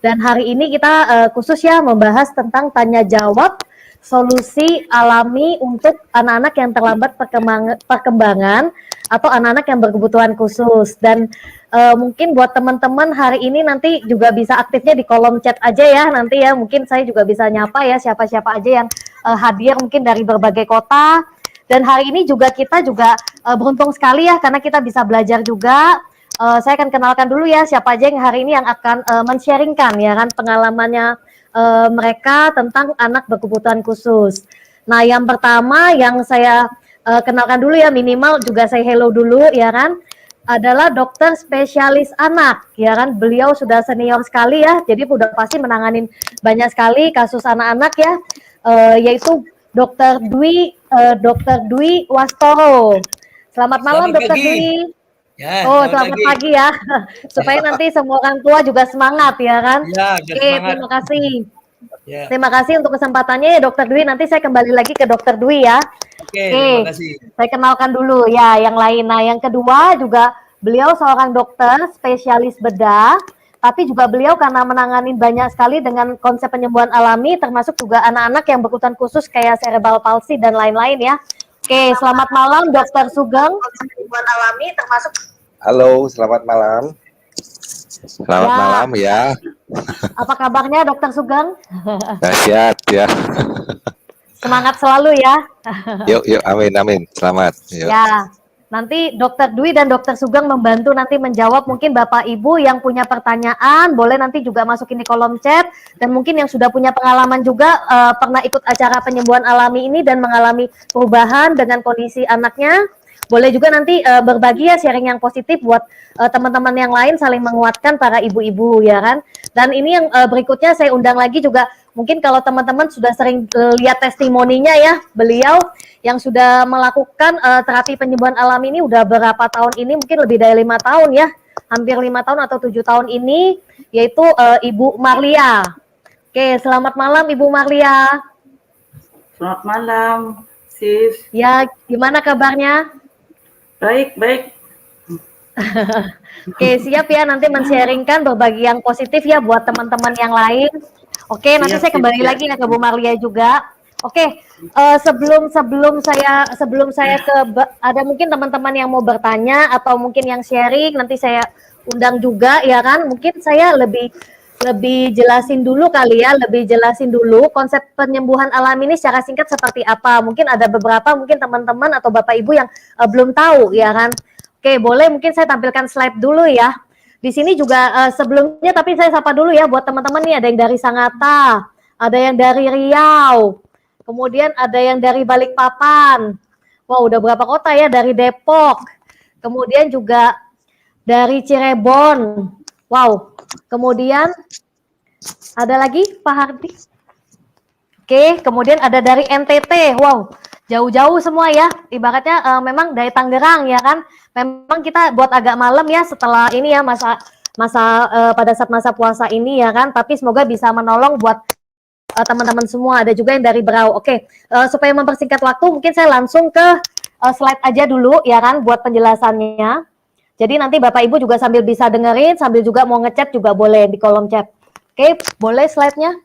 Dan hari ini kita khusus ya membahas tentang tanya jawab solusi alami untuk anak-anak yang terlambat perkembangan atau anak-anak yang berkebutuhan khusus. Dan mungkin buat teman-teman hari ini nanti juga bisa aktifnya di kolom chat aja ya nanti ya, mungkin saya juga bisa nyapa ya siapa-siapa aja yang hadir mungkin dari berbagai kota. Dan hari ini juga kita juga beruntung sekali ya karena kita bisa belajar juga. Saya akan kenalkan dulu ya siapa aja yang hari ini yang akan men-sharingkan ya kan pengalamannya mereka tentang anak berkebutuhan khusus. Nah, yang pertama yang saya kenalkan dulu ya, minimal juga saya hello dulu ya kan, adalah dokter spesialis anak ya kan. Beliau sudah senior sekali ya, jadi udah pasti menanganin banyak sekali kasus anak-anak ya, yaitu Dokter Dwi Wastoro. Selamat malam Dokter Dwi. Ya, selamat pagi ya, supaya nanti semua orang tua juga semangat ya kan. Ya, Oke, terima kasih. Ya. Terima kasih untuk kesempatannya ya Dokter Dwi. Nanti saya kembali lagi ke Dokter Dwi ya. Oke, terima kasih. Saya kenalkan dulu ya yang lain. Nah, yang kedua juga beliau seorang dokter spesialis bedah, tapi juga beliau karena menangani banyak sekali dengan konsep penyembuhan alami, termasuk juga anak-anak yang berkebutuhan khusus kayak cerebral palsy dan lain-lain ya. Oke, selamat malam Dokter Sugeng. Penyembuhan alami termasuk. Halo, selamat malam. Selamat malam ya. Apa kabarnya Dokter Sugeng? Dahsyat ya. Semangat selalu ya. Yuk, amin. Selamat. Yuk. Ya, nanti Dokter Dwi dan Dokter Sugeng membantu nanti menjawab mungkin Bapak Ibu yang punya pertanyaan, boleh nanti juga masukin di kolom chat, dan mungkin yang sudah punya pengalaman juga pernah ikut acara penyembuhan alami ini dan mengalami perubahan dengan kondisi anaknya, boleh juga nanti berbagi ya sharing yang positif buat teman-teman yang lain, saling menguatkan para ibu-ibu ya kan. Dan ini yang berikutnya saya undang lagi juga, mungkin kalau teman-teman sudah sering lihat testimoninya ya, beliau yang sudah melakukan terapi penyembuhan alami ini udah berapa tahun ini, mungkin lebih dari 5 tahun ya, hampir 5 tahun atau 7 tahun ini, yaitu Ibu Marlia. Oke, selamat malam Ibu Marlia. Selamat malam, Sis. Ya, gimana kabarnya? Baik. Oke, siap ya nanti men-sharingkan berbagi yang positif ya buat teman-teman yang lain. Oke, nanti saya kembali lagi ya ke Bu Marlia juga. Oke, sebelum saya ke ada mungkin teman-teman yang mau bertanya atau mungkin yang sharing, nanti saya undang juga ya kan. Mungkin saya lebih jelasin dulu kali ya, lebih jelasin dulu konsep penyembuhan alami ini secara singkat seperti apa. Mungkin ada beberapa mungkin teman-teman atau Bapak Ibu yang belum tahu ya kan. Oke, boleh mungkin saya tampilkan slide dulu ya. Di sini juga sebelumnya, tapi saya sapa dulu ya buat teman-teman nih, ada yang dari Sangatta, ada yang dari Riau, kemudian ada yang dari Balikpapan. Wow, udah berapa kota ya, dari Depok, kemudian juga dari Cirebon. Wow, kemudian ada lagi Pak Hardi. Oke, kemudian ada dari NTT. Wow, jauh-jauh semua ya. Ibaratnya memang dari Tangerang ya kan. Memang kita buat agak malam ya setelah ini ya pada saat masa puasa ini ya kan. Tapi semoga bisa menolong buat teman-teman semua. Ada juga yang dari Berau. Oke, supaya mempersingkat waktu mungkin saya langsung ke slide aja dulu ya kan buat penjelasannya. Jadi nanti Bapak Ibu juga sambil bisa dengerin, sambil juga mau ngechat juga boleh di kolom chat. Oke, boleh slide-nya?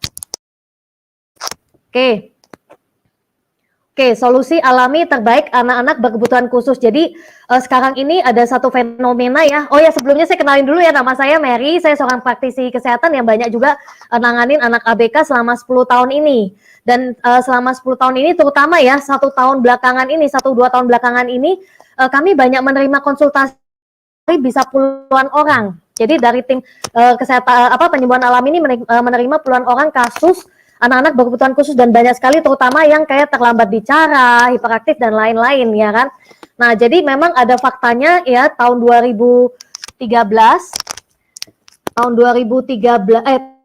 Oke, solusi alami terbaik anak-anak berkebutuhan khusus. Jadi sekarang ini ada satu fenomena ya. Oh ya, sebelumnya saya kenalin dulu ya, nama saya Mary. Saya seorang praktisi kesehatan yang banyak juga nanganin anak ABK selama 10 tahun ini. Dan selama 10 tahun ini terutama ya, 1 tahun belakangan ini, 1-2 tahun belakangan ini, kami banyak menerima konsultasi bisa puluhan orang. Jadi dari tim kesehatan penyembuhan alami ini menerima puluhan orang kasus anak-anak berkebutuhan khusus dan banyak sekali terutama yang kayak terlambat bicara, hiperaktif dan lain-lain ya kan. Nah, jadi memang ada faktanya ya tahun 2013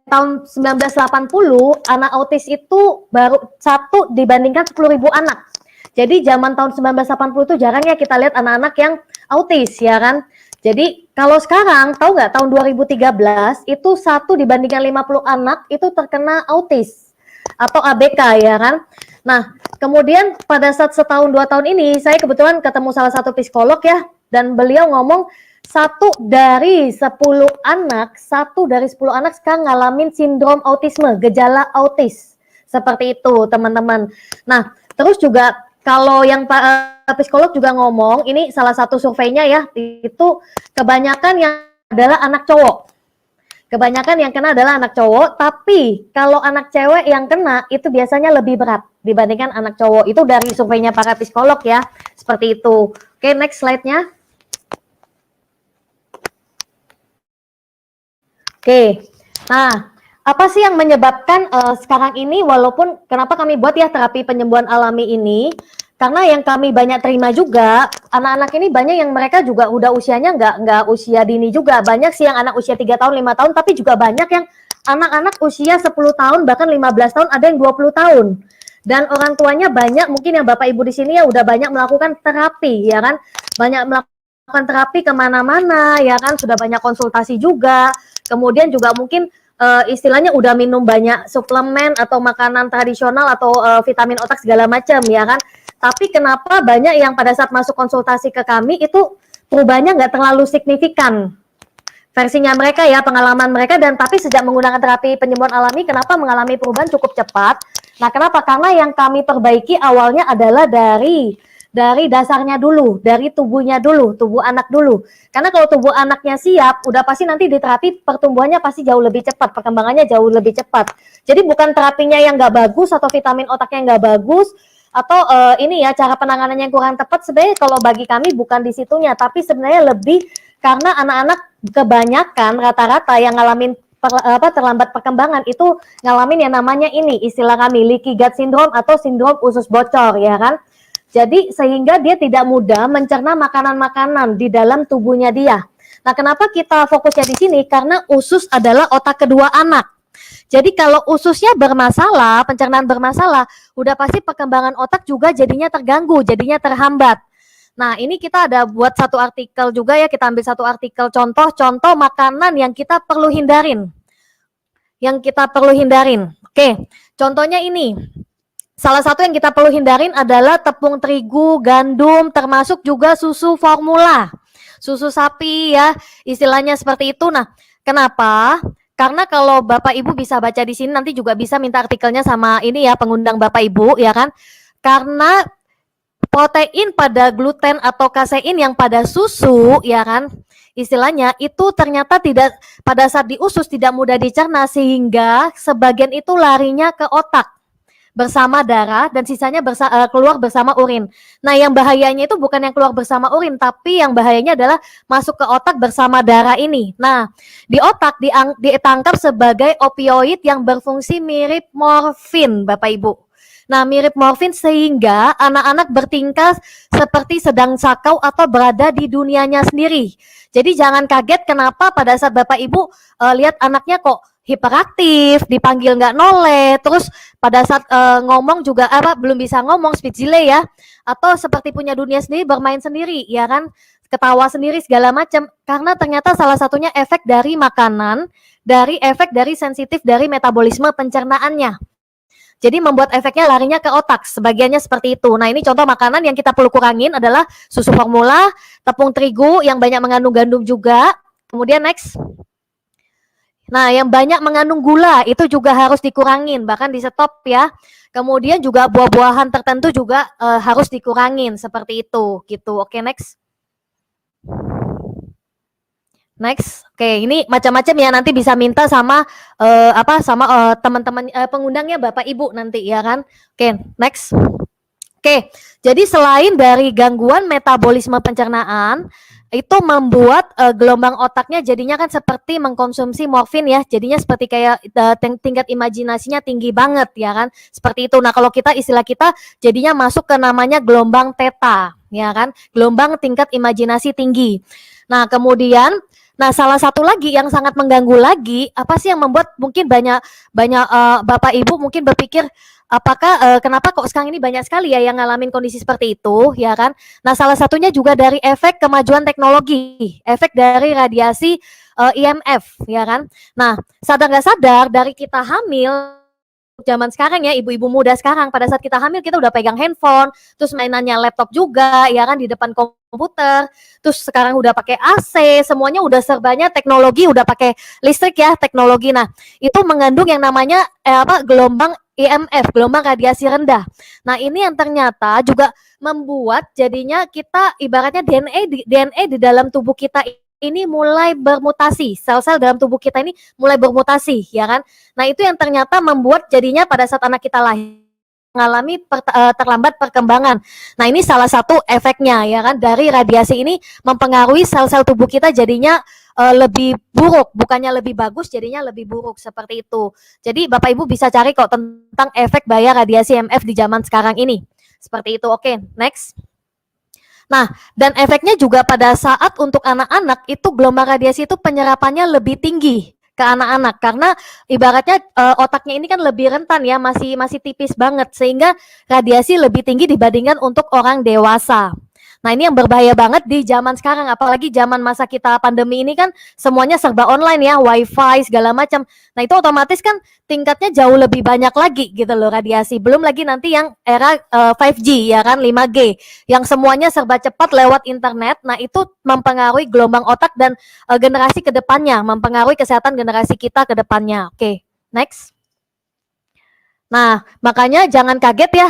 tahun 1980 anak autis itu baru 1 dibandingkan 10.000 anak. Jadi zaman tahun 1980 itu jarang ya kita lihat anak-anak yang autis ya kan. Jadi kalau sekarang tahu nggak tahun 2013 itu 1 dibandingkan 50 anak itu terkena autis atau ABK ya kan. Nah kemudian pada saat setahun 2 tahun ini saya kebetulan ketemu salah satu psikolog ya dan beliau ngomong satu dari 10 anak sekarang ngalamin sindrom autisme, gejala autis. Seperti itu, teman-teman. Nah, terus juga kalau yang psikolog juga ngomong, ini salah satu surveinya ya, itu kebanyakan yang adalah anak cowok. Kebanyakan yang kena adalah anak cowok, tapi kalau anak cewek yang kena itu biasanya lebih berat dibandingkan anak cowok. Itu dari surveinya para psikolog ya, seperti itu. Oke, next slide-nya. Oke, nah apa sih yang menyebabkan sekarang ini, walaupun kenapa kami buat ya terapi penyembuhan alami ini, karena yang kami banyak terima juga, anak-anak ini banyak yang mereka juga udah usianya nggak usia dini juga, banyak sih yang anak usia 3 tahun, 5 tahun, tapi juga banyak yang anak-anak usia 10 tahun, bahkan 15 tahun, ada yang 20 tahun. Dan orang tuanya banyak, mungkin yang Bapak Ibu di sini ya udah banyak melakukan terapi, ya kan? Banyak melakukan terapi kemana-mana, ya kan? Sudah banyak konsultasi juga, kemudian juga mungkin istilahnya udah minum banyak suplemen atau makanan tradisional atau vitamin otak segala macam, ya kan? Tapi kenapa banyak yang pada saat masuk konsultasi ke kami itu perubahannya nggak terlalu signifikan versinya mereka ya, pengalaman mereka, dan tapi sejak menggunakan terapi penyembuhan alami kenapa mengalami perubahan cukup cepat. Nah, kenapa? Karena yang kami perbaiki awalnya adalah dari dasarnya dulu, dari tubuhnya dulu, tubuh anak dulu. Karena kalau tubuh anaknya siap, udah pasti nanti di terapi pertumbuhannya pasti jauh lebih cepat, perkembangannya jauh lebih cepat. Jadi bukan terapinya yang nggak bagus atau vitamin otaknya nggak bagus, atau ini ya cara penanganannya yang kurang tepat. Sebenarnya kalau bagi kami bukan di situnya, tapi sebenarnya lebih karena anak-anak kebanyakan rata-rata yang ngalamin terlambat perkembangan itu ngalamin yang namanya ini, istilah kami leaky gut syndrome atau sindrom usus bocor, ya kan. Jadi sehingga dia tidak mudah mencerna makanan-makanan di dalam tubuhnya dia. Nah, kenapa kita fokusnya di sini? Karena usus adalah otak kedua anak. Jadi kalau ususnya bermasalah, pencernaan bermasalah, udah pasti perkembangan otak juga jadinya terganggu, jadinya terhambat. Nah, ini kita ada buat satu artikel juga ya, kita ambil satu artikel contoh makanan yang kita perlu hindarin. Oke, contohnya ini. Salah satu yang kita perlu hindarin adalah tepung terigu, gandum, termasuk juga susu formula. Susu sapi ya, istilahnya seperti itu. Nah, kenapa? Karena kalau Bapak Ibu bisa baca di sini, nanti juga bisa minta artikelnya sama ini ya, pengundang Bapak Ibu, ya kan? Karena protein pada gluten atau kasein yang pada susu, ya kan, istilahnya itu ternyata tidak, pada saat di usus tidak mudah dicerna, sehingga sebagian itu larinya ke otak bersama darah dan sisanya keluar bersama urin. Nah, yang bahayanya itu bukan yang keluar bersama urin, tapi yang bahayanya adalah masuk ke otak bersama darah ini. Nah, di otak ditangkap sebagai opioid yang berfungsi mirip morfin, Bapak Ibu. Nah, mirip morfin sehingga anak-anak bertingkah seperti sedang sakau atau berada di dunianya sendiri. Jadi jangan kaget kenapa pada saat Bapak Ibu lihat anaknya kok hiperaktif, dipanggil nggak noleh, terus pada saat ngomong juga belum bisa ngomong, speech delay ya, atau seperti punya dunia sendiri, bermain sendiri, ya kan, ketawa sendiri segala macam, karena ternyata salah satunya efek dari makanan, efek dari sensitif dari metabolisme pencernaannya. Jadi membuat efeknya larinya ke otak, sebagiannya seperti itu. Nah, ini contoh makanan yang kita perlu kurangin adalah susu formula, tepung terigu yang banyak mengandung gandum juga. Kemudian next. Nah, yang banyak mengandung gula itu juga harus dikurangin, bahkan di stop ya. Kemudian juga buah-buahan tertentu juga harus dikurangin seperti itu, gitu. Oke, next. Next. Oke, ini macam-macam ya, nanti bisa minta sama teman-teman pengundangnya Bapak Ibu nanti ya kan. Oke, next. Oke, jadi selain dari gangguan metabolisme pencernaan, itu membuat gelombang otaknya jadinya kan seperti mengkonsumsi morfin ya, jadinya seperti kayak tingkat imajinasinya tinggi banget ya kan, seperti itu. Nah, kalau istilah kita jadinya masuk ke namanya gelombang theta ya kan, gelombang tingkat imajinasi tinggi. Nah, kemudian salah satu lagi yang sangat mengganggu lagi, apa sih yang membuat mungkin banyak Bapak Ibu mungkin berpikir apakah kenapa kok sekarang ini banyak sekali ya yang ngalamin kondisi seperti itu, ya kan? Nah, salah satunya juga dari efek kemajuan teknologi, efek dari radiasi IMF, ya kan? Nah, sadar nggak sadar dari kita hamil zaman sekarang ya, ibu-ibu muda sekarang, pada saat kita hamil kita udah pegang handphone, terus mainannya laptop juga ya kan di depan komputer, terus sekarang udah pakai AC, semuanya udah serbanya teknologi, udah pakai listrik ya, teknologi. Nah, itu mengandung yang namanya gelombang IMF, gelombang radiasi rendah. Nah, ini yang ternyata juga membuat jadinya kita ibaratnya DNA di dalam tubuh kita ini mulai bermutasi, sel-sel dalam tubuh kita ini mulai bermutasi, ya kan? Nah, itu yang ternyata membuat jadinya pada saat anak kita lahir mengalami terlambat perkembangan. Nah, ini salah satu efeknya, ya kan? Dari radiasi ini mempengaruhi sel-sel tubuh kita jadinya lebih buruk, bukannya lebih bagus, jadinya lebih buruk seperti itu. Jadi, Bapak Ibu bisa cari kok tentang efek bahaya radiasi IMF di zaman sekarang ini. Seperti itu. Oke, next. Nah, dan efeknya juga pada saat untuk anak-anak itu gelombang radiasi itu penyerapannya lebih tinggi ke anak-anak karena ibaratnya otaknya ini kan lebih rentan ya, masih tipis banget sehingga radiasi lebih tinggi dibandingkan untuk orang dewasa. Nah, ini yang berbahaya banget di zaman sekarang, apalagi zaman masa kita pandemi ini kan semuanya serba online ya, wifi segala macam. Nah, itu otomatis kan tingkatnya jauh lebih banyak lagi gitu loh radiasi. Belum lagi nanti yang era 5G ya kan, 5G yang semuanya serba cepat lewat internet. Nah, itu mempengaruhi gelombang otak dan generasi ke depannya, mempengaruhi kesehatan generasi kita ke depannya. Oke, next. Nah, makanya jangan kaget ya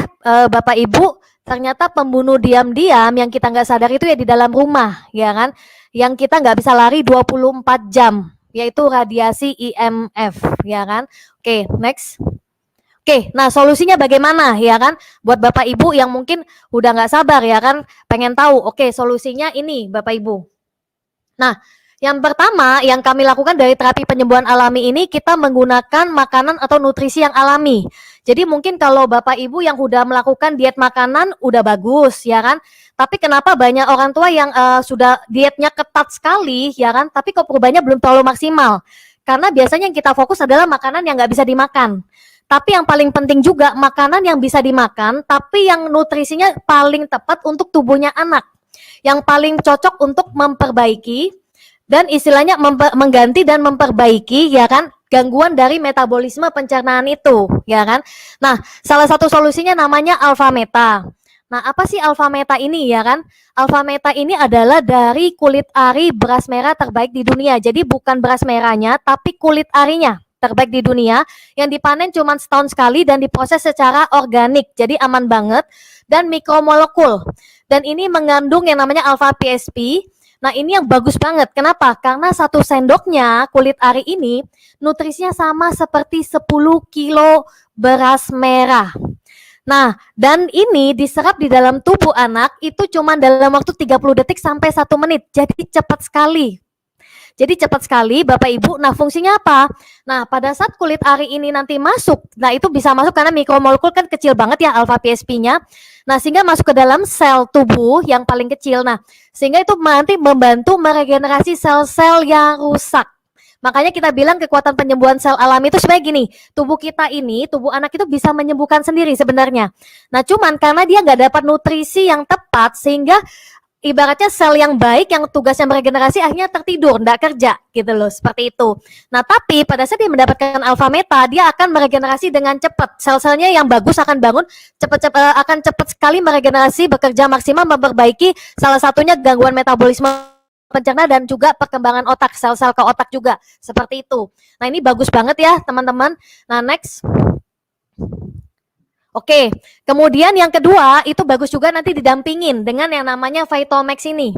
Bapak Ibu, ternyata pembunuh diam-diam yang kita nggak sadar itu ya di dalam rumah, ya kan? Yang kita nggak bisa lari 24 jam, yaitu radiasi IMF, ya kan? Oke, next. Oke, nah solusinya bagaimana, ya kan? Buat Bapak Ibu yang mungkin udah nggak sabar, ya kan? Pengen tahu, oke solusinya ini Bapak Ibu. Nah, yang pertama yang kami lakukan dari terapi penyembuhan alami ini, kita menggunakan makanan atau nutrisi yang alami. Jadi mungkin kalau Bapak Ibu yang udah melakukan diet makanan udah bagus ya kan, tapi kenapa banyak orang tua yang sudah dietnya ketat sekali ya kan, tapi kok perubahannya belum terlalu maksimal. Karena biasanya yang kita fokus adalah makanan yang nggak bisa dimakan. Tapi yang paling penting juga makanan yang bisa dimakan, tapi yang nutrisinya paling tepat untuk tubuhnya anak. Yang paling cocok untuk memperbaiki dan istilahnya mengganti dan memperbaiki ya kan gangguan dari metabolisme pencernaan itu ya kan. Nah, salah satu solusinya namanya alpha meta. Nah, apa sih alpha meta ini ya kan? Alpha meta ini adalah dari kulit ari beras merah terbaik di dunia. Jadi bukan beras merahnya tapi kulit arinya terbaik di dunia yang dipanen cuma setahun sekali dan diproses secara organik. Jadi aman banget dan mikromolekul. Dan ini mengandung yang namanya alpha PSP. Nah, ini yang bagus banget. Kenapa? Karena 1 sendoknya kulit ari ini nutrisinya sama seperti 10 kilo beras merah. Nah, dan ini diserap di dalam tubuh anak itu cuma dalam waktu 30 detik sampai 1 menit. Jadi cepat sekali. Jadi cepat sekali Bapak Ibu. Nah, fungsinya apa? Nah, pada saat kulit ari ini nanti masuk, nah itu bisa masuk karena mikromolekul kan kecil banget ya alpha PSP-nya. Nah, sehingga masuk ke dalam sel tubuh yang paling kecil. Nah, sehingga itu nanti membantu meregenerasi sel-sel yang rusak. Makanya kita bilang kekuatan penyembuhan sel alami itu sebenarnya gini, tubuh kita ini, tubuh anak itu bisa menyembuhkan sendiri sebenarnya. Nah, cuman karena dia nggak dapat nutrisi yang tepat sehingga ibaratnya sel yang baik yang tugasnya meregenerasi akhirnya tertidur, enggak kerja gitu loh, seperti itu. Nah, tapi pada saat dia mendapatkan alpha meta, dia akan meregenerasi dengan cepat. Sel-selnya yang bagus akan bangun akan cepat sekali meregenerasi, bekerja maksimal, memperbaiki salah satunya gangguan metabolisme pencernaan dan juga perkembangan otak, sel-sel ke otak juga, seperti itu. Nah, ini bagus banget ya, teman-teman. Nah, next. Oke, kemudian yang kedua itu bagus juga nanti didampingin dengan yang namanya Vitomax ini.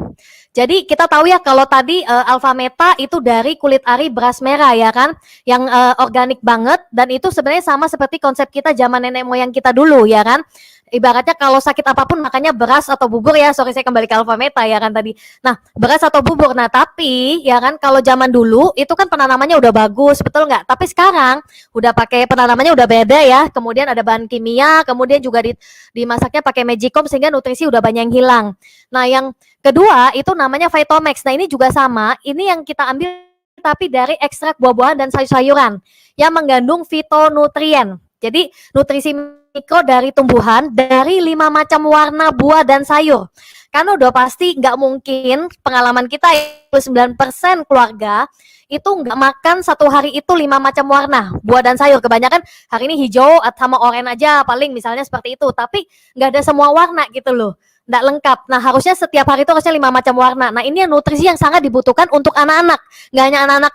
Jadi kita tahu ya kalau tadi alpha meta itu dari kulit ari beras merah ya kan, yang organik banget dan itu sebenarnya sama seperti konsep kita zaman nenek moyang kita dulu ya kan. Ibaratnya kalau sakit apapun makanya beras atau bubur ya, sorry saya kembali ke alpha meta ya kan tadi. Nah, beras atau bubur. Nah, tapi ya kan kalau zaman dulu itu kan penanamannya udah bagus, betul nggak? Tapi sekarang udah pakai penanamannya udah beda ya. Kemudian ada bahan kimia, kemudian juga dimasaknya pakai magicom sehingga nutrisi udah banyak yang hilang. Nah, yang kedua itu namanya Vitomax. Nah, ini juga sama. Ini yang kita ambil tapi dari ekstrak buah-buahan dan sayur-sayuran yang mengandung fitonutrien. Jadi nutrisi mikro dari tumbuhan dari 5 macam warna buah dan sayur. Karena udah pasti nggak mungkin pengalaman kita 99% keluarga itu nggak makan satu hari itu 5 macam warna buah dan sayur. Kebanyakan hari ini hijau sama oranye aja paling misalnya seperti itu. Tapi nggak ada semua warna gitu loh. Nggak lengkap. Nah harusnya setiap hari itu harusnya 5 macam warna. Nah ini nutrisi yang sangat dibutuhkan untuk anak-anak. Nggak hanya anak-anak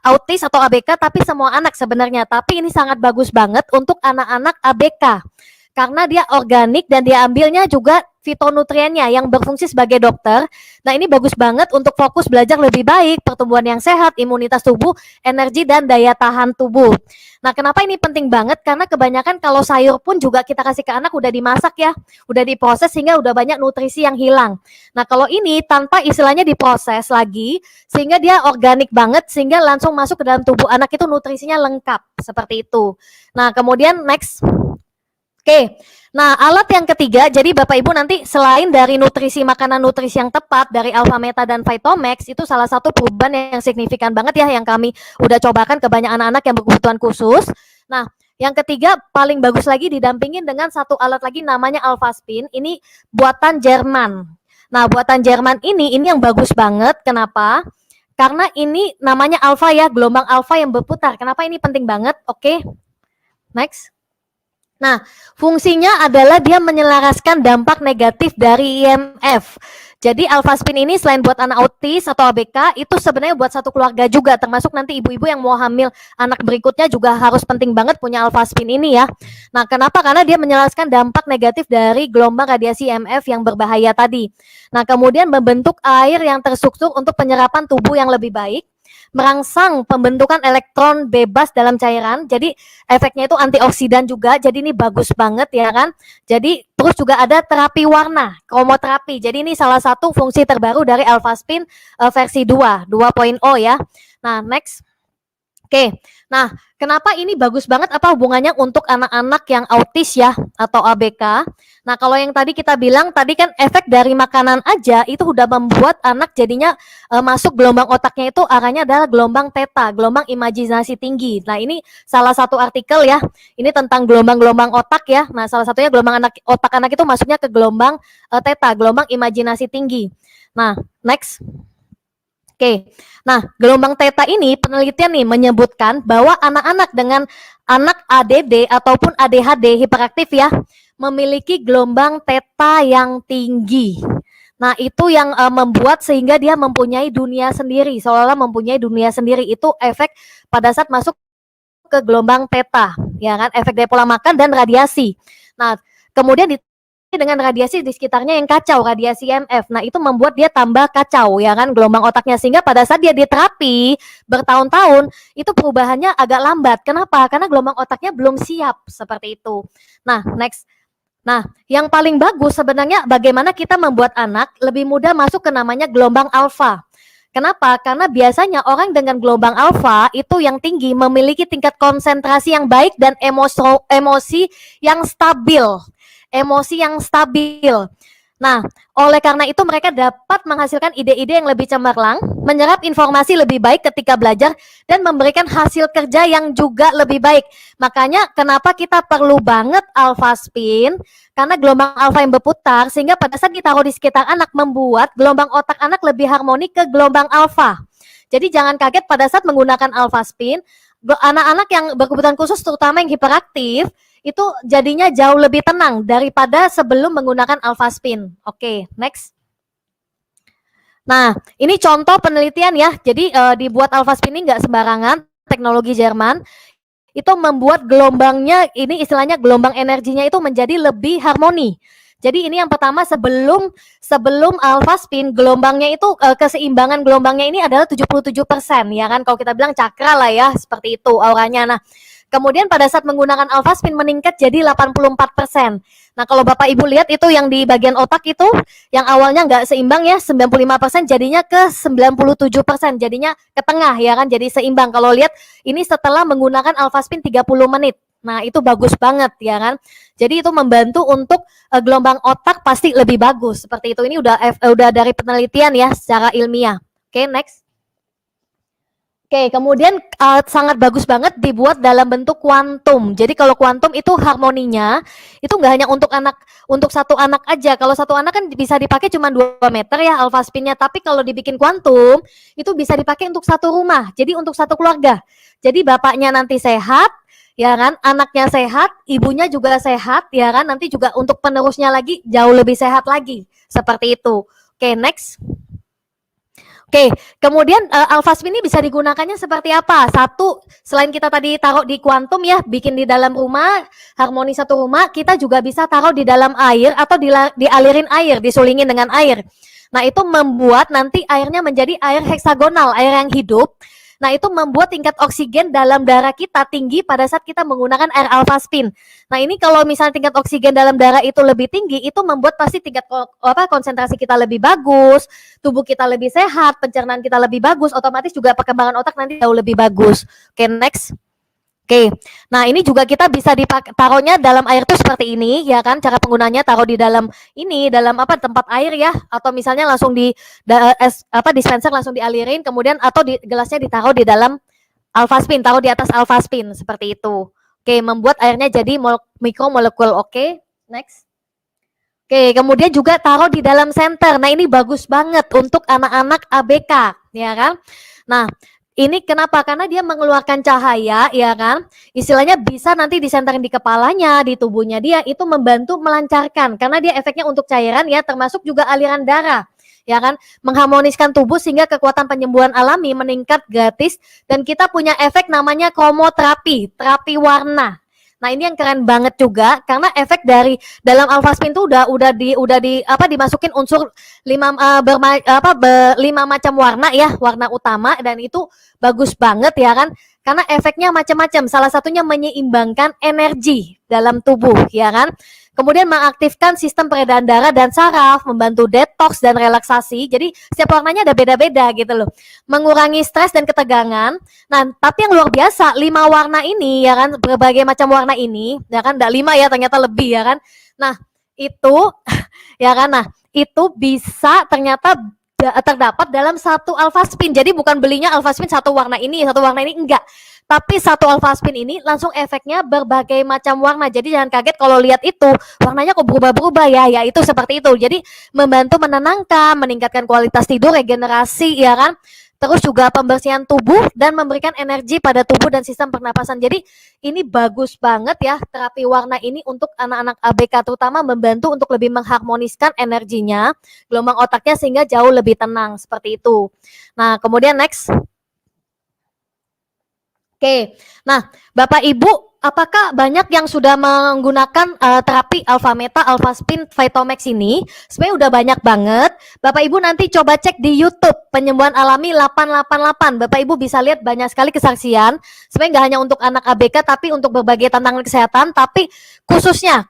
autis atau ABK, tapi semua anak sebenarnya. Tapi ini sangat bagus banget untuk anak-anak ABK. Karena dia organik dan dia ambilnya juga fitonutriennya yang berfungsi sebagai dokter. Nah ini bagus banget untuk fokus belajar lebih baik, pertumbuhan yang sehat, imunitas tubuh, energi dan daya tahan tubuh. Nah kenapa ini penting banget? Karena kebanyakan kalau sayur pun juga kita kasih ke anak udah dimasak ya, udah diproses sehingga udah banyak nutrisi yang hilang. Nah kalau ini tanpa istilahnya diproses lagi, sehingga dia organik banget, sehingga langsung masuk ke dalam tubuh anak itu nutrisinya lengkap, seperti itu. Nah kemudian next. Oke, nah alat yang ketiga, jadi Bapak Ibu nanti selain dari nutrisi makanan nutrisi yang tepat dari Alpha Meta dan Vitomax, itu salah satu perubahan yang signifikan banget ya yang kami udah cobakan ke banyak anak-anak yang berkebutuhan khusus. Nah, yang ketiga paling bagus lagi didampingin dengan satu alat lagi namanya Alpha Spin, ini buatan Jerman. Nah, buatan Jerman ini yang bagus banget, kenapa? Karena ini namanya alpha ya, gelombang alpha yang berputar. Kenapa ini penting banget? Oke, next. Nah, fungsinya adalah dia menyelaraskan dampak negatif dari IMF. Jadi Alpha Spin ini selain buat anak autis atau ABK, itu sebenarnya buat satu keluarga juga, termasuk nanti ibu-ibu yang mau hamil anak berikutnya juga harus penting banget punya Alpha Spin ini ya. Nah, kenapa? Karena dia menyelaraskan dampak negatif dari gelombang radiasi IMF yang berbahaya tadi. Nah, kemudian membentuk air yang terstruktur untuk penyerapan tubuh yang lebih baik, merangsang pembentukan elektron bebas dalam cairan. Jadi efeknya itu antioksidan juga. Jadi ini bagus banget ya kan. Jadi terus juga ada terapi warna, kromoterapi. Jadi ini salah satu fungsi terbaru dari Alpha Spin versi 2.0 ya. Nah, next. Oke, nah kenapa ini bagus banget? Apa hubungannya untuk anak-anak yang autis ya atau ABK? Nah kalau yang tadi kita bilang tadi kan efek dari makanan aja itu udah membuat anak jadinya masuk gelombang otaknya itu arahnya adalah gelombang theta, gelombang imajinasi tinggi. Nah ini salah satu artikel ya, ini tentang gelombang-gelombang otak ya. Nah salah satunya gelombang otak anak itu masuknya ke gelombang theta, gelombang imajinasi tinggi. Nah next. Oke, nah gelombang theta ini penelitian nih menyebutkan bahwa anak-anak dengan anak ADD ataupun ADHD hiperaktif ya memiliki gelombang theta yang tinggi. Nah itu yang membuat sehingga dia mempunyai dunia sendiri, seolah-olah mempunyai dunia sendiri. Itu efek pada saat masuk ke gelombang theta, ya kan? Efek dari pola makan dan radiasi. Nah kemudian dengan radiasi di sekitarnya yang kacau, radiasi IMF. Nah, itu membuat dia tambah kacau ya kan gelombang otaknya, sehingga pada saat dia diterapi bertahun-tahun itu perubahannya agak lambat. Kenapa? Karena gelombang otaknya belum siap seperti itu. Nah, next. Nah, yang paling bagus sebenarnya bagaimana kita membuat anak lebih mudah masuk ke namanya gelombang alfa. Kenapa? Karena biasanya orang dengan gelombang alfa itu yang tinggi memiliki tingkat konsentrasi yang baik dan emosi yang stabil. Emosi yang stabil. Nah, oleh karena itu mereka dapat menghasilkan ide-ide yang lebih cemerlang, menyerap informasi lebih baik ketika belajar, dan memberikan hasil kerja yang juga lebih baik. Makanya kenapa kita perlu banget Alpha Spin, karena gelombang alfa yang berputar, sehingga pada saat kita taruh di sekitar anak, membuat gelombang otak anak lebih harmoni ke gelombang alfa. Jadi jangan kaget pada saat menggunakan Alpha Spin, anak-anak yang berkebutuhan khusus, terutama yang hiperaktif, itu jadinya jauh lebih tenang daripada sebelum menggunakan Alpha Spin. Oke, next. Nah, ini contoh penelitian ya. Jadi dibuat Alpha Spin ini nggak sembarangan, teknologi Jerman. Itu membuat gelombangnya, ini istilahnya gelombang energinya itu menjadi lebih harmoni. Jadi ini yang pertama sebelum Alpha Spin, gelombangnya itu keseimbangan gelombangnya ini adalah 77% ya kan. Kalau kita bilang cakra lah ya, seperti itu auranya. Nah, kemudian pada saat menggunakan Alpha Spin meningkat jadi 84%. Nah kalau Bapak Ibu lihat itu yang di bagian otak itu, yang awalnya nggak seimbang ya, 95% jadinya ke 97%, jadinya ke tengah ya kan, jadi seimbang. Kalau lihat ini setelah menggunakan Alpha Spin 30 menit. Nah itu bagus banget ya kan. Jadi itu membantu untuk gelombang otak pasti lebih bagus. Seperti itu, ini udah dari penelitian ya secara ilmiah. Oke, next. Oke, kemudian sangat bagus banget dibuat dalam bentuk kuantum. Jadi kalau kuantum itu harmoninya itu nggak hanya untuk satu anak aja. Kalau satu anak kan bisa dipakai cuma 2 meter ya alpha spinnya. Tapi kalau dibikin kuantum itu bisa dipakai untuk satu rumah. Jadi untuk satu keluarga. Jadi bapaknya nanti sehat, ya kan? Anaknya sehat, ibunya juga sehat, ya kan? Nanti juga untuk penerusnya lagi jauh lebih sehat lagi. Seperti itu. Oke, next. Oke, kemudian alpha spin ini bisa digunakannya seperti apa? Satu, selain kita tadi taruh di kuantum ya, bikin di dalam rumah, harmoni satu rumah, kita juga bisa taruh di dalam air atau dialirin air, disulingin dengan air. Nah, itu membuat nanti airnya menjadi air heksagonal, air yang hidup. Nah, itu membuat tingkat oksigen dalam darah kita tinggi pada saat kita menggunakan air alpha spin. Nah, ini kalau misalnya tingkat oksigen dalam darah itu lebih tinggi, itu membuat pasti tingkat konsentrasi kita lebih bagus, tubuh kita lebih sehat, pencernaan kita lebih bagus, otomatis juga perkembangan otak nanti jauh lebih bagus. Oke, next. Oke, nah ini juga kita bisa taruhnya dalam air tuh seperti ini, ya kan? Cara penggunanya taruh di dalam dalam tempat air ya, atau misalnya langsung dispenser langsung dialirin, kemudian atau gelasnya ditaruh di dalam alpha spin, taruh di atas alpha spin seperti itu. Oke, membuat airnya jadi mikromolekul. Oke, next. Oke, kemudian juga taruh di dalam senter. Nah, ini bagus banget untuk anak-anak ABK, ya kan? Nah, ini kenapa? Karena dia mengeluarkan cahaya, ya kan? Istilahnya bisa nanti disenterin di kepalanya, di tubuhnya dia, itu membantu melancarkan. Karena dia efeknya untuk cairan ya, termasuk juga aliran darah. Ya kan? Mengharmoniskan tubuh sehingga kekuatan penyembuhan alami meningkat gratis. Dan kita punya efek namanya kromoterapi, terapi warna. Nah, ini yang keren banget juga karena efek dari dalam alpha spin itu dimasukin unsur 5 macam warna ya, warna utama, dan itu bagus banget ya kan. Karena efeknya macam-macam. Salah satunya menyeimbangkan energi dalam tubuh ya kan. Kemudian mengaktifkan sistem peredaran darah dan saraf, membantu detox dan relaksasi. Jadi setiap warnanya ada beda-beda gitu loh. Mengurangi stres dan ketegangan. Nah, tapi yang luar biasa 5 warna ini ya kan, berbagai macam warna ini ya kan, enggak 5 ya, ternyata lebih ya kan. Nah, itu ya kan. Nah, itu bisa ternyata terdapat dalam satu alpha spin. Jadi bukan belinya alpha spin satu warna ini enggak. Tapi satu alpha spin ini langsung efeknya berbagai macam warna. Jadi jangan kaget kalau lihat itu warnanya kok berubah-berubah ya. Ya itu seperti itu. Jadi membantu menenangkan, meningkatkan kualitas tidur, regenerasi ya kan. Terus juga pembersihan tubuh dan memberikan energi pada tubuh dan sistem pernapasan. Jadi ini bagus banget ya terapi warna ini untuk anak-anak ABK, terutama membantu untuk lebih mengharmoniskan energinya, gelombang otaknya sehingga jauh lebih tenang seperti itu. Nah, kemudian next. Oke, nah Bapak Ibu, apakah banyak yang sudah menggunakan terapi alpha meta, alpha spin, Vitomax ini? Sebenarnya udah banyak banget. Bapak Ibu nanti coba cek di YouTube penyembuhan alami 888. Bapak Ibu bisa lihat banyak sekali kesaksian. Sebenarnya nggak hanya untuk anak ABK, tapi untuk berbagai tantangan kesehatan. Tapi khususnya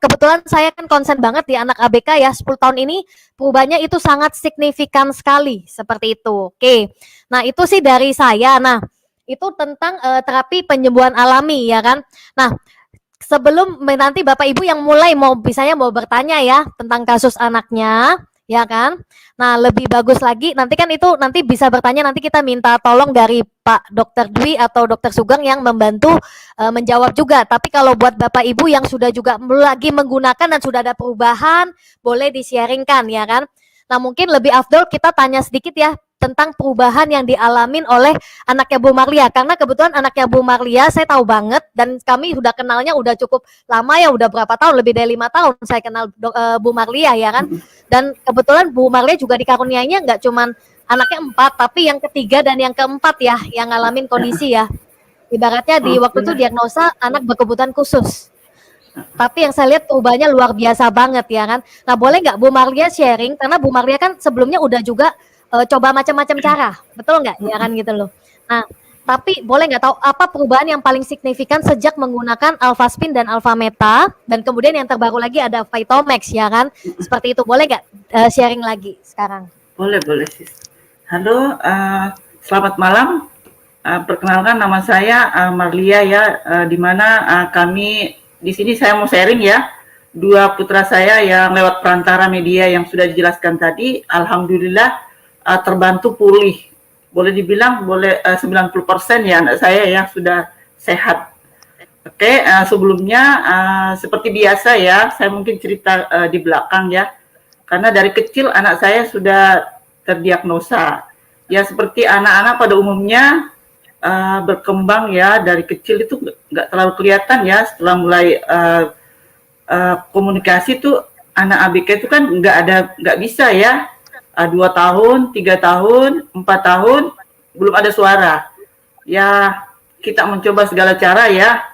kebetulan saya kan konsen banget di anak ABK ya. 10 tahun ini perubahannya itu sangat signifikan sekali seperti itu. Oke, nah itu sih dari saya. Nah, itu tentang terapi penyembuhan alami ya kan. Nah, sebelum nanti Bapak Ibu yang mulai mau bertanya ya tentang kasus anaknya ya kan. Nah, lebih bagus lagi nanti kan itu nanti bisa bertanya, nanti kita minta tolong dari Pak Dr. Dwi atau Dr. Sugeng yang membantu menjawab juga. Tapi kalau buat Bapak Ibu yang sudah juga lagi menggunakan dan sudah ada perubahan, boleh di-sharingkan ya kan. Nah, mungkin lebih afdol kita tanya sedikit ya tentang perubahan yang dialamin oleh anaknya Bu Marlia, karena kebetulan anaknya Bu Marlia saya tahu banget dan kami sudah kenalnya udah cukup lama ya, udah berapa tahun, lebih dari 5 tahun saya kenal Bu Marlia ya kan. Dan kebetulan Bu Marlia juga dikaruniainya nggak cuman anaknya 4, tapi yang ketiga dan yang keempat ya yang ngalamin kondisi ya, ibaratnya di waktu itu diagnosa anak berkebutuhan khusus. Tapi yang saya lihat perubahannya luar biasa banget ya kan. Nah, boleh nggak Bu Marlia sharing, karena Bu Marlia kan sebelumnya udah juga coba macam-macam cara, betul nggak? Ya kan gitu loh. Nah, tapi boleh nggak tahu apa perubahan yang paling signifikan sejak menggunakan alpha spin dan alpha meta, dan kemudian yang terbaru lagi ada Vitomax ya kan? Seperti itu, boleh nggak sharing lagi sekarang? Boleh sis. Halo, selamat malam. Perkenalkan nama saya Marlia ya, di mana kami di sini saya mau sharing ya. 2 putra saya yang lewat perantara media yang sudah dijelaskan tadi, alhamdulillah terbantu pulih boleh dibilang 90% ya anak saya ya sudah sehat. Oke, sebelumnya seperti biasa ya, saya mungkin cerita di belakang ya. Karena dari kecil anak saya sudah terdiagnosa. Ya seperti anak-anak pada umumnya berkembang ya dari kecil itu nggak terlalu kelihatan ya. Setelah mulai komunikasi tuh anak ABK itu kan nggak bisa ya. 2 tahun, 3 tahun, 4 tahun belum ada suara. Ya kita mencoba segala cara ya.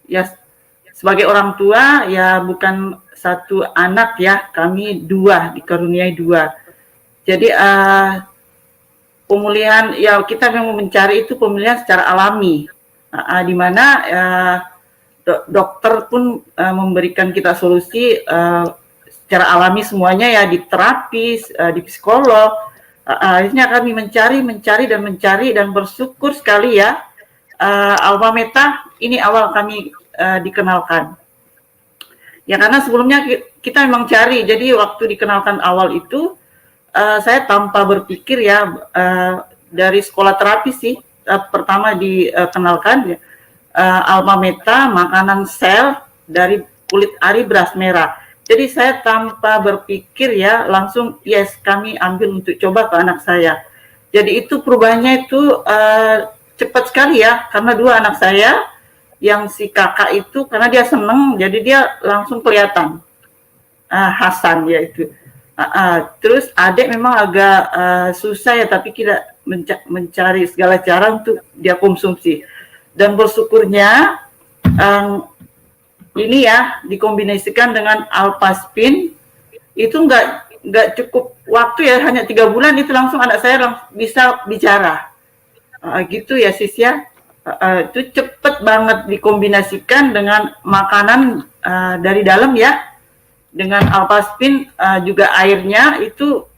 Ya sebagai orang tua ya bukan satu anak ya, kami 2, dikaruniai 2. Jadi pemulihan ya kita memang mencari itu pemulihan secara alami, di mana dokter pun memberikan kita solusi secara alami semuanya ya, di terapis, di psikolog. Akhirnya kami mencari dan bersyukur sekali ya. Alpha Meta ini awal kami dikenalkan. Ya karena sebelumnya kita memang cari, jadi waktu dikenalkan awal itu saya tanpa berpikir ya, dari sekolah terapi sih pertama dikenalkan Alpha Meta makanan sel dari kulit ari beras merah. Jadi saya tanpa berpikir ya langsung yes kami ambil untuk coba ke anak saya. Jadi itu perubahannya itu cepat sekali ya, karena 2 anak saya, yang si kakak itu karena dia seneng, jadi dia langsung kelihatan. Hasan ya itu. Terus adik memang agak susah ya, tapi kita mencari segala cara untuk dia konsumsi. Dan bersyukurnya ini ya dikombinasikan dengan Alpaspin, itu nggak cukup waktu ya, hanya 3 bulan itu langsung anak saya bisa bicara. Gitu ya sis ya, itu cepet banget dikombinasikan dengan makanan dari dalam ya, dengan Alpaspin juga airnya itu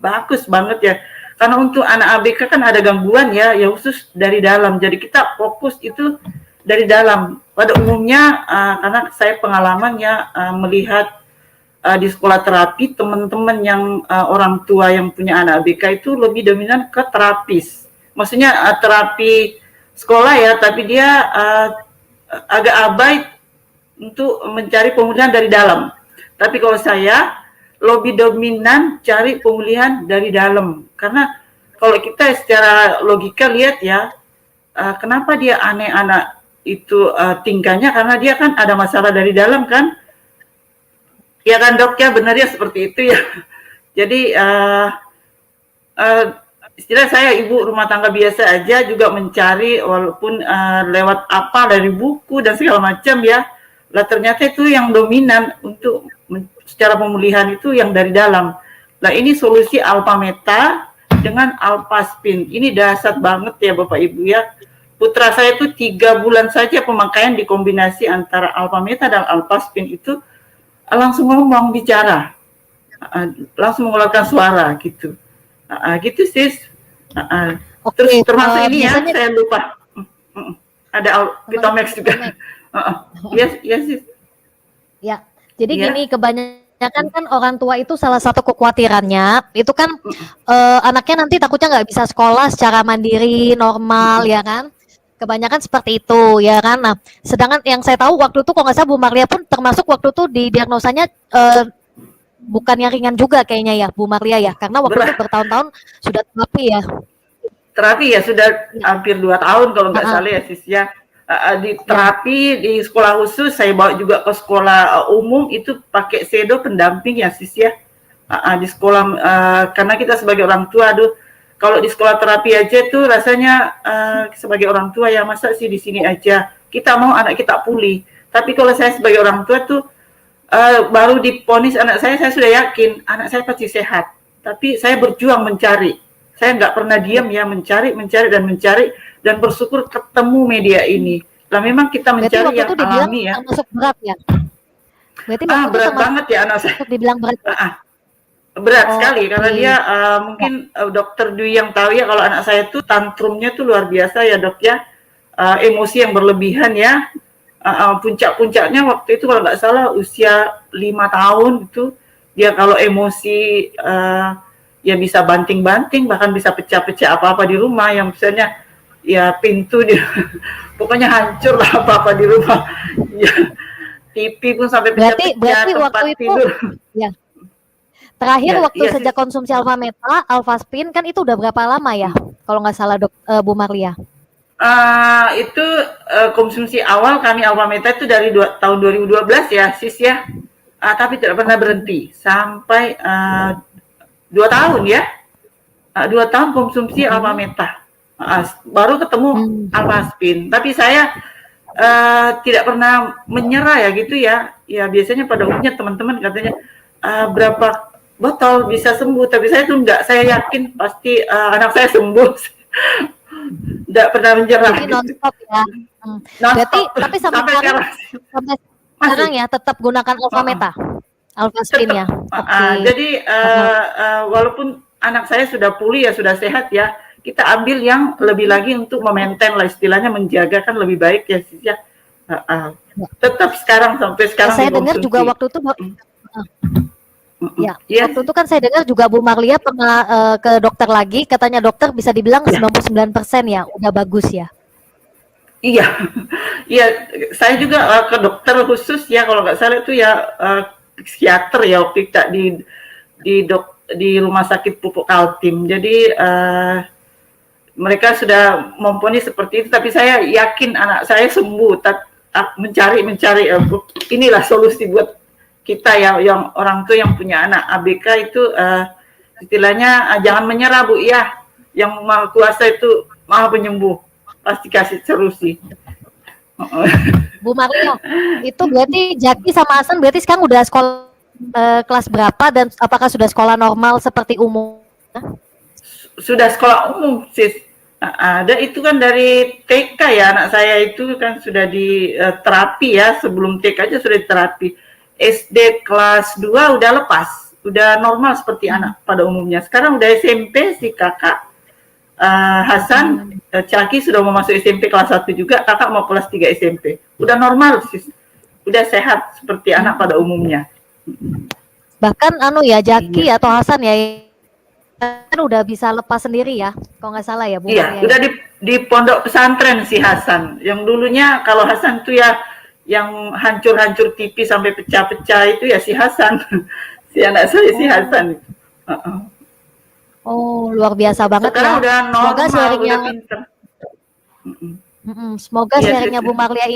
bagus banget ya, karena untuk anak ABK kan ada gangguan ya khusus dari dalam, jadi kita fokus itu dari dalam. Pada umumnya karena saya pengalaman ya melihat di sekolah terapi teman-teman yang orang tua yang punya anak ABK itu lebih dominan ke terapis. Maksudnya terapi sekolah ya, tapi dia agak abai untuk mencari pemulihan dari dalam. Tapi kalau saya lebih dominan cari pemulihan dari dalam, karena kalau kita secara logika lihat ya, kenapa dia aneh anak itu tingkahnya, karena dia kan ada masalah dari dalam kan, ya kan dok ya, benar ya seperti itu ya. Jadi istilah saya ibu rumah tangga biasa aja juga mencari walaupun lewat apa dari buku dan segala macam ya. Lah ternyata itu yang dominan untuk secara pemulihan itu yang dari dalam. Nah ini solusi Alpha Meta dengan Alpaspin. Ini dahsyat banget ya Bapak Ibu ya. Putra saya itu 3 bulan saja pemakaian dikombinasi antara Alpha Meta dan Alpaspin itu langsung ngomong, bicara, langsung mengeluarkan suara gitu. Gitu sis. Terus termasuk ini ya, saya lupa ada Vitamex juga. Yes sis. Ya, jadi gini, kebanyakan kan orang tua itu salah satu kekhawatirannya itu kan anaknya nanti takutnya nggak bisa sekolah secara mandiri normal ya kan. Kebanyakan seperti itu ya kan. Nah, sedangkan yang saya tahu waktu itu kalau nggak salah Bu Marlia pun termasuk waktu itu di diagnosanya bukan yang ringan juga kayaknya ya Bu Marlia ya, karena waktu itu bertahun-tahun sudah terapi ya. Terapi ya sudah hampir 2 tahun kalau nggak salah ya sis ya. Di terapi di sekolah khusus, saya bawa juga ke sekolah umum itu pakai sedo pendamping ya sis ya. Di sekolah karena kita sebagai orang tua, aduh kalau di sekolah terapi aja tuh rasanya sebagai orang tua ya masa sih di sini aja, kita mau anak kita pulih. Tapi kalau saya sebagai orang tua tuh baru diponis anak saya sudah yakin anak saya pasti sehat. Tapi saya berjuang mencari, saya nggak pernah diam ya, mencari dan bersyukur ketemu media ini. Lah memang kita mencari yang alami ya. Termasuk berat ya. Berarti berat banget ya anak saya. Dibilang berat. Berat sekali karena dia mungkin dokter Dwi yang tahu ya, kalau anak saya tuh tantrumnya tuh luar biasa ya dok ya, emosi yang berlebihan ya, puncak-puncaknya waktu itu kalau nggak salah usia 5 tahun itu dia kalau emosi ya bisa banting-banting, bahkan bisa pecah-pecah apa-apa di rumah, yang misalnya ya pintu dia pokoknya hancur lah apa-apa di rumah. Ya, TV pun sampai Berarti pecah-pecah, tempat waktu itu tidur. ya. Terakhir Ya, waktu iya, sejak konsumsi Alpha Meta, Alpha Spin kan itu udah berapa lama ya? Kalau nggak salah Bu Marlia. Itu konsumsi awal kami Alpha Meta itu dari tahun 2012 ya, Sis ya. Tapi tidak pernah berhenti sampai 2 tahun ya. 2 tahun konsumsi Alpha Meta. Baru ketemu Alpha Spin. Tapi saya tidak pernah menyerah ya gitu ya. Ya biasanya pada umumnya teman-teman katanya berapa botol bisa sembuh, tapi saya tuh enggak, saya yakin pasti anak saya sembuh. Enggak pernah menyerah. Jadi non-stop ya. Berarti tapi sampai sekarang ya tetap gunakan Alpha Meta, Alpha Spin ya. Jadi walaupun anak saya sudah pulih ya, sudah sehat ya, kita ambil yang lebih lagi untuk memaintain lah, istilahnya menjaga kan lebih baik ya Sis ya. Tetap sekarang sampai sekarang. Saya dengar juga waktu itu ya, waktu itu kan saya dengar juga Bu Marlia pernah ke dokter lagi, katanya dokter bisa dibilang 99% ya, udah bagus ya. Iya, iya, saya juga ke dokter khusus ya, kalau nggak salah itu ya psikiater ya, waktu itu di rumah sakit Pupuk Kaltim. Jadi mereka sudah mempunyai seperti itu, tapi saya yakin anak saya sembuh. Mencari inilah solusi buat kita ya, yang orang tua yang punya anak ABK itu istilahnya jangan menyerah Bu ya, yang Maha Kuasa itu Maha Penyembuh, pasti kasih solusi. Bu Marlia, itu berarti Jaki sama Hasan berarti sekarang udah sekolah kelas berapa dan apakah sudah sekolah normal seperti umum? Sudah sekolah umum Sis. Ada itu kan dari TK ya, anak saya itu kan sudah di terapi ya, sebelum TK aja sudah di terapi. SD kelas 2 udah lepas, udah normal seperti anak pada umumnya. Sekarang udah SMP si kakak Hasan, Caki sudah mau masuk SMP kelas 1 juga, kakak mau kelas 3 SMP. Udah normal Sis, udah sehat seperti anak pada umumnya. Bahkan Jaki atau Hasan ya kan udah bisa lepas sendiri ya, kalau nggak salah ya Bu. Iya, udah di pondok pesantren si Hasan. Yang dulunya kalau Hasan tuh ya yang hancur-hancur TV sampai pecah-pecah itu ya si Hasan. Si anak saya si Hasan. Oh, luar biasa banget. Sekarang ya. Udah normal, semoga sharingnya semoga sharingnya Bu Marlia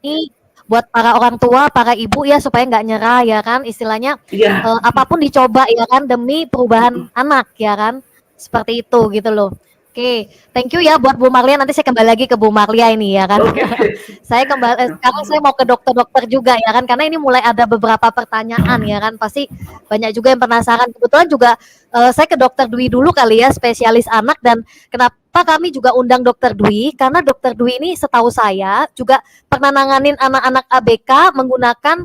ini buat para orang tua, para ibu ya, supaya nggak nyerah ya kan, istilahnya apapun dicoba ya kan demi perubahan anak ya kan, seperti itu gitu loh. Oke, thank you ya buat Bu Marlia. Nanti saya kembali lagi ke Bu Marlia ini ya kan. Saya sekarang saya mau ke dokter-dokter juga ya kan, karena ini mulai ada beberapa pertanyaan ya kan, pasti banyak juga yang penasaran. Kebetulan juga saya ke Dokter Dwi dulu kali ya, spesialis anak. Dan kenapa kami juga undang Dokter Dwi, karena Dokter Dwi ini setahu saya juga pernah nanganin anak-anak ABK menggunakan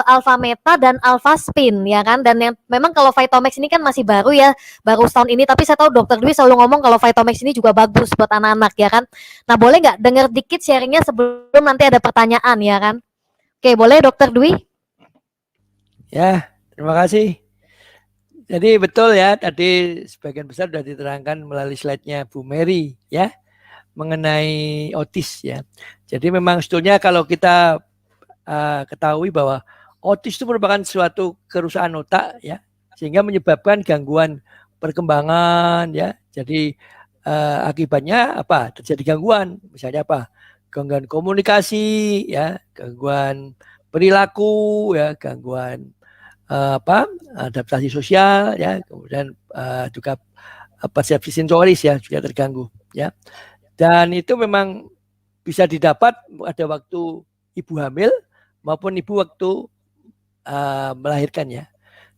Alpha Meta dan Alpha Spin ya kan. Dan yang memang kalau Vitomax ini kan masih baru ya, baru setahun ini, tapi saya tahu Dokter Dwi selalu ngomong kalau Vitomax ini juga bagus buat anak-anak ya kan. Nah, boleh nggak dengar dikit sharingnya sebelum nanti ada pertanyaan ya kan? Oke, boleh Dokter Dwi? Ya, terima kasih. Jadi betul ya, tadi sebagian besar sudah diterangkan melalui slide-nya Bu Mary ya, mengenai otis ya. Jadi memang sebetulnya kalau kita ketahui bahwa otis itu merupakan suatu kerusakan otak ya, sehingga menyebabkan gangguan perkembangan ya. Jadi akibatnya apa? Terjadi gangguan, misalnya apa? Gangguan komunikasi ya, gangguan perilaku ya, gangguan adaptasi sosial ya, kemudian juga persepsi sensoris ya juga terganggu ya. Dan itu memang bisa didapat pada waktu ibu hamil maupun ibu waktu melahirkan ya.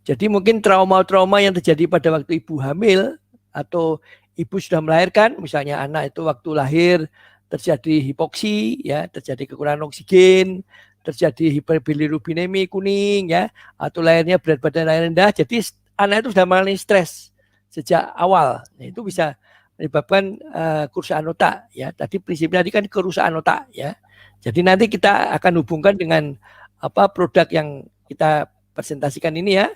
Jadi mungkin trauma-trauma yang terjadi pada waktu ibu hamil atau ibu sudah melahirkan, misalnya anak itu waktu lahir terjadi hipoksi ya, terjadi kekurangan oksigen, terjadi hiperbilirubinemi kuning ya, atau lahirnya berat badan lahir rendah, jadi anak itu sudah mengalami stres sejak awal. Nah, itu bisa menyebabkan kerusakan otak ya. Tadi prinsipnya tadi kan kerusakan otak ya. Jadi nanti kita akan hubungkan dengan produk yang kita presentasikan ini ya.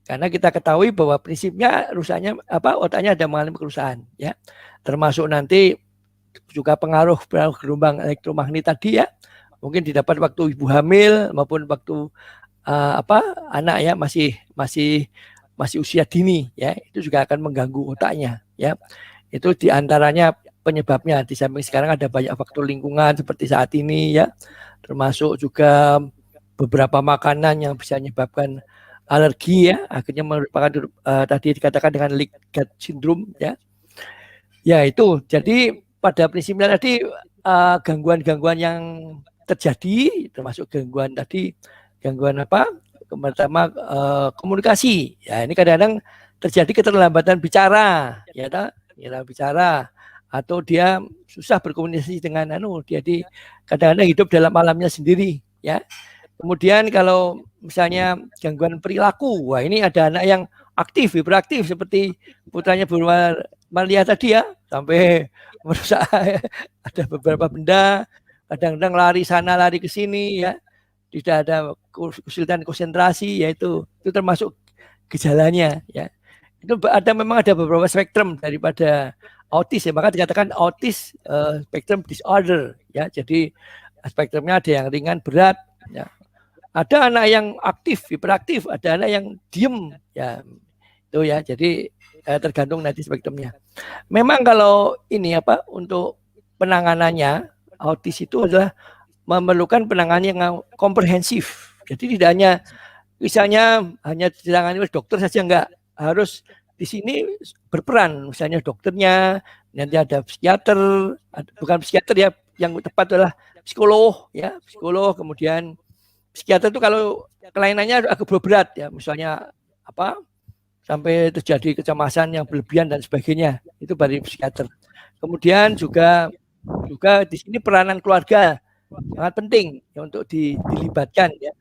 Karena kita ketahui bahwa prinsipnya rusaknya otaknya ada mengalami kerusakan ya. Termasuk nanti juga pengaruh gelombang elektromagnet tadi ya. Mungkin didapat waktu ibu hamil maupun waktu anak ya masih usia dini ya. Itu juga akan mengganggu otaknya ya. Itu diantaranya penyebabnya. Di samping sekarang ada banyak faktor lingkungan seperti saat ini ya. Termasuk juga beberapa makanan yang bisa menyebabkan alergi ya, akhirnya merupakan tadi dikatakan dengan leak gut syndrome ya. Ya itu, jadi pada prinsipnya tadi gangguan-gangguan yang terjadi, termasuk gangguan pertama komunikasi. Ya ini kadang-kadang terjadi keterlambatan bicara, ya bicara atau dia susah berkomunikasi dengan jadi kadang-kadang hidup dalam alamnya sendiri ya. Kemudian kalau misalnya gangguan perilaku, wah ini ada anak yang aktif, hiperaktif seperti putranya Bu Malia tadi ya, sampai merusak ada beberapa benda, kadang-kadang lari sana lari ke sini ya, tidak ada kesulitan konsentrasi, yaitu itu termasuk gejalanya ya. Itu memang ada beberapa spektrum daripada autis ya, maka dikatakan autis spectrum disorder ya. Jadi spektrumnya ada yang ringan, berat ya. Ada anak yang aktif, hiperaktif, ada anak yang diem, ya itu ya. Jadi tergantung nanti spektrumnya. Memang kalau ini untuk penanganannya autis itu adalah memerlukan penanganan yang komprehensif. Jadi tidak hanya misalnya hanya ditangani oleh dokter saja, enggak, harus di sini berperan. Misalnya dokternya, nanti ada psikiater, bukan psikiater ya, yang tepat adalah psikolog ya, psikolog, kemudian psikiater itu kalau kelainannya agak berat ya, misalnya sampai terjadi kecemasan yang berlebihan dan sebagainya, itu dari psikiater. Kemudian juga di sini peranan keluarga sangat penting ya, untuk dilibatkan ya.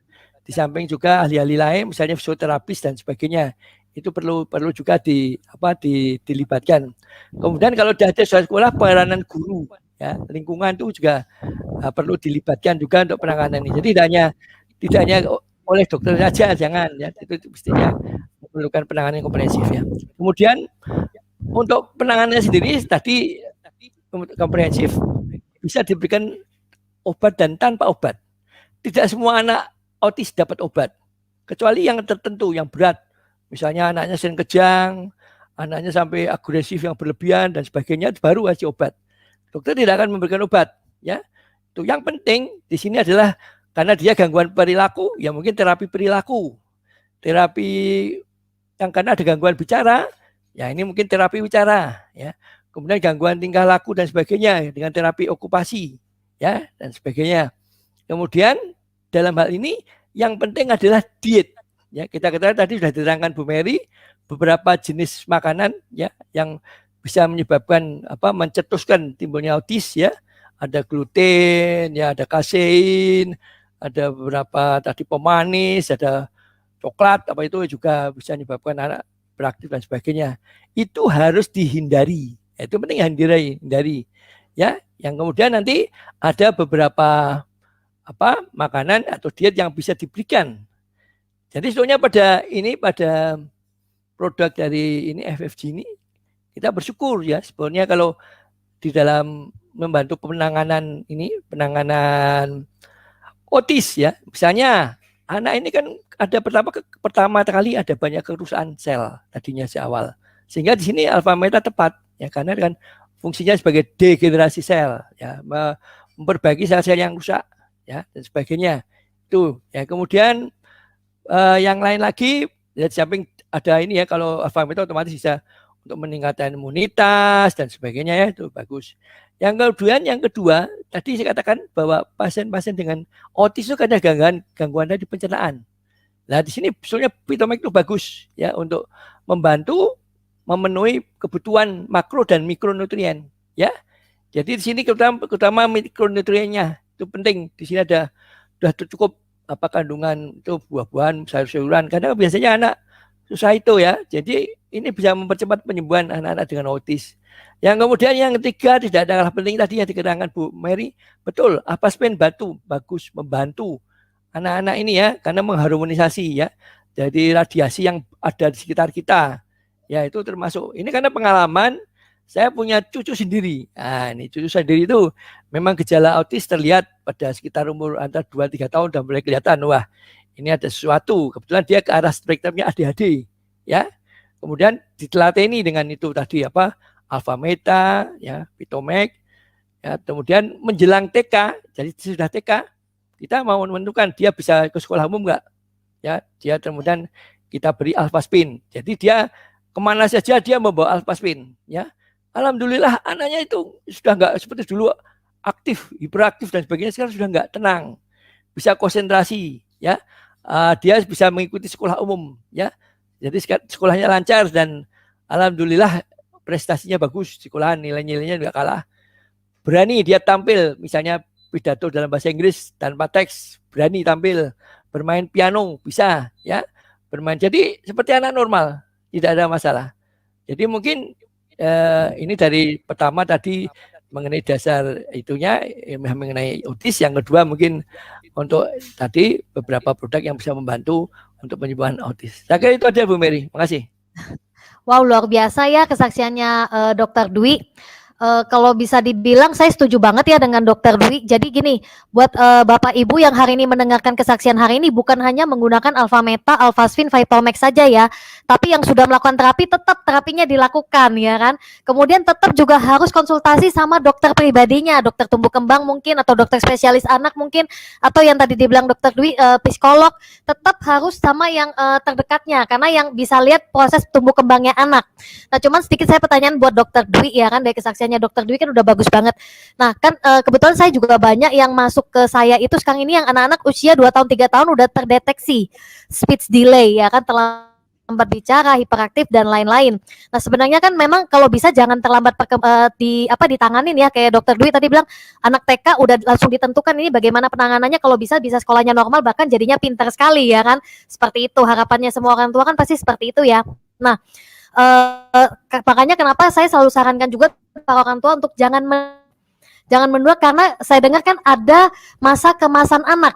Di samping juga ahli-ahli lain, misalnya fisioterapis dan sebagainya, itu perlu juga dilibatkan. Kemudian kalau sudah ada sekolah, peranan guru ya, lingkungan itu juga perlu dilibatkan juga untuk penanganan ini. Jadi tidak hanya oleh dokter saja, jangan ya, itu mestinya memerlukan penanganan yang komprehensif ya. Kemudian untuk penanganannya sendiri tadi komprehensif bisa diberikan obat dan tanpa obat. Tidak semua anak autis dapat obat, kecuali yang tertentu yang berat, misalnya anaknya sering kejang, anaknya sampai agresif yang berlebihan dan sebagainya, baru kasih obat. Dokter tidak akan memberikan obat ya. Itu yang penting di sini adalah karena dia gangguan perilaku, ya mungkin terapi perilaku. Terapi yang karena ada gangguan bicara, ya ini mungkin terapi bicara, ya. Kemudian gangguan tingkah laku dan sebagainya dengan terapi okupasi, ya, dan sebagainya. Kemudian dalam hal ini yang penting adalah diet. Ya, kita ketahui tadi sudah diterangkan Bu Mary beberapa jenis makanan ya yang bisa menyebabkan mencetuskan timbulnya autis ya. Ada gluten, ya, ada kasein, ada beberapa tadi pemanis, ada coklat, itu juga bisa menyebabkan anak beraktif dan sebagainya. Itu harus dihindari. Itu penting hindari. Ya, yang kemudian nanti ada beberapa makanan atau diet yang bisa diberikan. Jadi sebetulnya pada produk dari ini FFG ini kita bersyukur ya, sebetulnya kalau di dalam membantu penanganan autis ya. Misalnya anak ini kan ada pertama kali ada banyak kerusakan sel tadinya awal. Sehingga di sini alfa meta tepat ya, karena kan fungsinya sebagai degenerasi sel ya, memperbaiki sel-sel yang rusak ya dan sebagainya. Itu ya. Kemudian yang lain lagi ya, di samping ada ini ya, kalau alfa meta otomatis bisa untuk meningkatkan imunitas dan sebagainya ya, itu bagus. Yang kedua tadi saya katakan bahwa pasien-pasien dengan autis itu ada gangguan dari pencernaan. Nah di sini sebetulnya Pitomax itu bagus ya untuk membantu memenuhi kebutuhan makro dan mikronutrien ya. Jadi di sini terutama mikronutriennya itu penting. Di sini sudah cukup kandungan itu buah-buahan, sayur-sayuran. Karena biasanya anak susah itu ya. Jadi ini bisa mempercepat penyembuhan anak-anak dengan autis. Yang kemudian yang ketiga tidak ada kalah penting tadi yang diterangkan Bu Mary, betul, Avaspen bagus membantu anak-anak ini ya, karena mengharmonisasi ya dari radiasi yang ada di sekitar kita. Ya itu termasuk, ini karena pengalaman, saya punya cucu sendiri. Nah ini cucu sendiri itu memang gejala autis terlihat pada sekitar umur antara 2-3 tahun dan mulai kelihatan, wah ini ada sesuatu, kebetulan dia ke arah spektrumnya ADHD. Ya, kemudian ditelateni dengan itu tadi apa, alfa meta, ya, Pitomax, ya, kemudian menjelang TK, jadi sudah TK, kita mau menentukan dia bisa ke sekolah umum enggak? Ya, dia kemudian kita beri alpha spin. Jadi dia kemana saja dia membawa alpha spin. Ya, alhamdulillah anaknya itu sudah enggak seperti dulu aktif, hiperaktif dan sebagainya, sekarang sudah enggak tenang, bisa konsentrasi. Ya, dia bisa mengikuti sekolah umum. Ya, jadi sekolahnya lancar dan alhamdulillah prestasinya bagus, sekolahan nilai-nilainya enggak kalah. Berani dia tampil, misalnya pidato dalam bahasa Inggris tanpa teks, berani tampil. Bermain piano bisa, ya, bermain. Jadi seperti anak normal, tidak ada masalah. Jadi mungkin ini dari pertama tadi mengenai dasar itunya, mengenai autis. Yang kedua mungkin untuk tadi beberapa produk yang bisa membantu untuk penyembuhan autis. Saya kira itu aja Bu Mary. Makasih. Wow, luar biasa ya kesaksiannya Dokter Dwi. Kalau bisa dibilang saya setuju banget ya dengan Dokter Dwi. Jadi gini, buat Bapak Ibu yang hari ini mendengarkan kesaksian hari ini, bukan hanya menggunakan alpha meta, alpha spin, Vitomax saja ya, tapi yang sudah melakukan terapi tetap terapinya dilakukan ya kan. Kemudian tetap juga harus konsultasi sama dokter pribadinya, dokter tumbuh kembang mungkin, atau dokter spesialis anak mungkin, atau yang tadi dibilang Dokter Dwi psikolog. Tetap harus sama yang terdekatnya, karena yang bisa lihat proses tumbuh kembangnya anak. Nah, cuman sedikit saya pertanyaan buat Dokter Dwi ya kan, dari kesaksian Dokter Dwi kan udah bagus banget. Nah kan kebetulan saya juga banyak yang masuk ke saya itu sekarang ini yang anak-anak usia 2 tahun 3 tahun udah terdeteksi speech delay ya kan, terlambat bicara, hiperaktif dan lain-lain. Nah sebenarnya kan memang kalau bisa jangan terlambat ditanganin ya, kayak Dokter Dwi tadi bilang anak TK udah langsung ditentukan ini bagaimana penanganannya, kalau bisa sekolahnya normal bahkan jadinya pintar sekali ya kan. Seperti itu harapannya semua orang tua kan pasti seperti itu ya. Nah makanya kenapa saya selalu sarankan juga para orang tua untuk jangan menunda, karena saya dengar kan ada masa kemasan anak.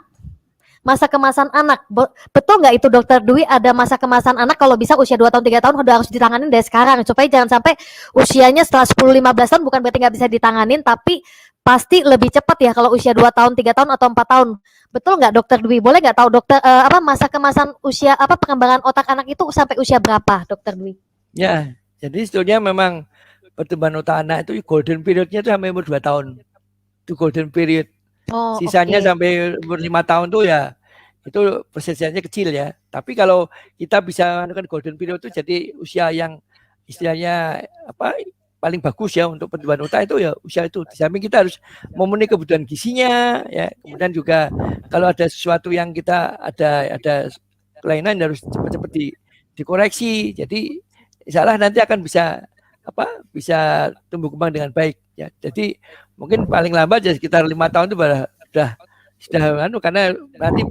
Masa kemasan anak, betul nggak itu Dokter Dwi, ada masa kemasan anak kalau bisa usia 2 tahun 3 tahun udah harus ditanganin dari sekarang, supaya jangan sampai usianya setelah 10-15 tahun bukan berarti nggak bisa ditanganin, tapi pasti lebih cepat ya kalau usia 2 tahun 3 tahun atau 4 tahun. Betul nggak Dokter Dwi? Boleh nggak tahu dokter masa kemasan usia perkembangan otak anak itu sampai usia berapa Dokter Dwi? Ya, jadi sebetulnya memang pertumbuhan otak anak itu golden periodnya itu sampai umur 2 tahun. Itu golden period. Oh, Sisanya okay. sampai umur 5 tahun tuh ya itu persentase kecil ya. Tapi kalau kita bisa menemukan golden period itu jadi usia yang istilahnya paling bagus ya untuk pertumbuhan otak itu ya usia itu. Di samping kita harus memenuhi kebutuhan gizinya ya. Kemudian juga kalau ada sesuatu yang kita ada kelainan harus cepat-cepat dikoreksi. Jadi insyaallah nanti akan bisa tumbuh kembang dengan baik ya. Jadi mungkin paling lambat ya sekitar 5 tahun itu sudah karena nanti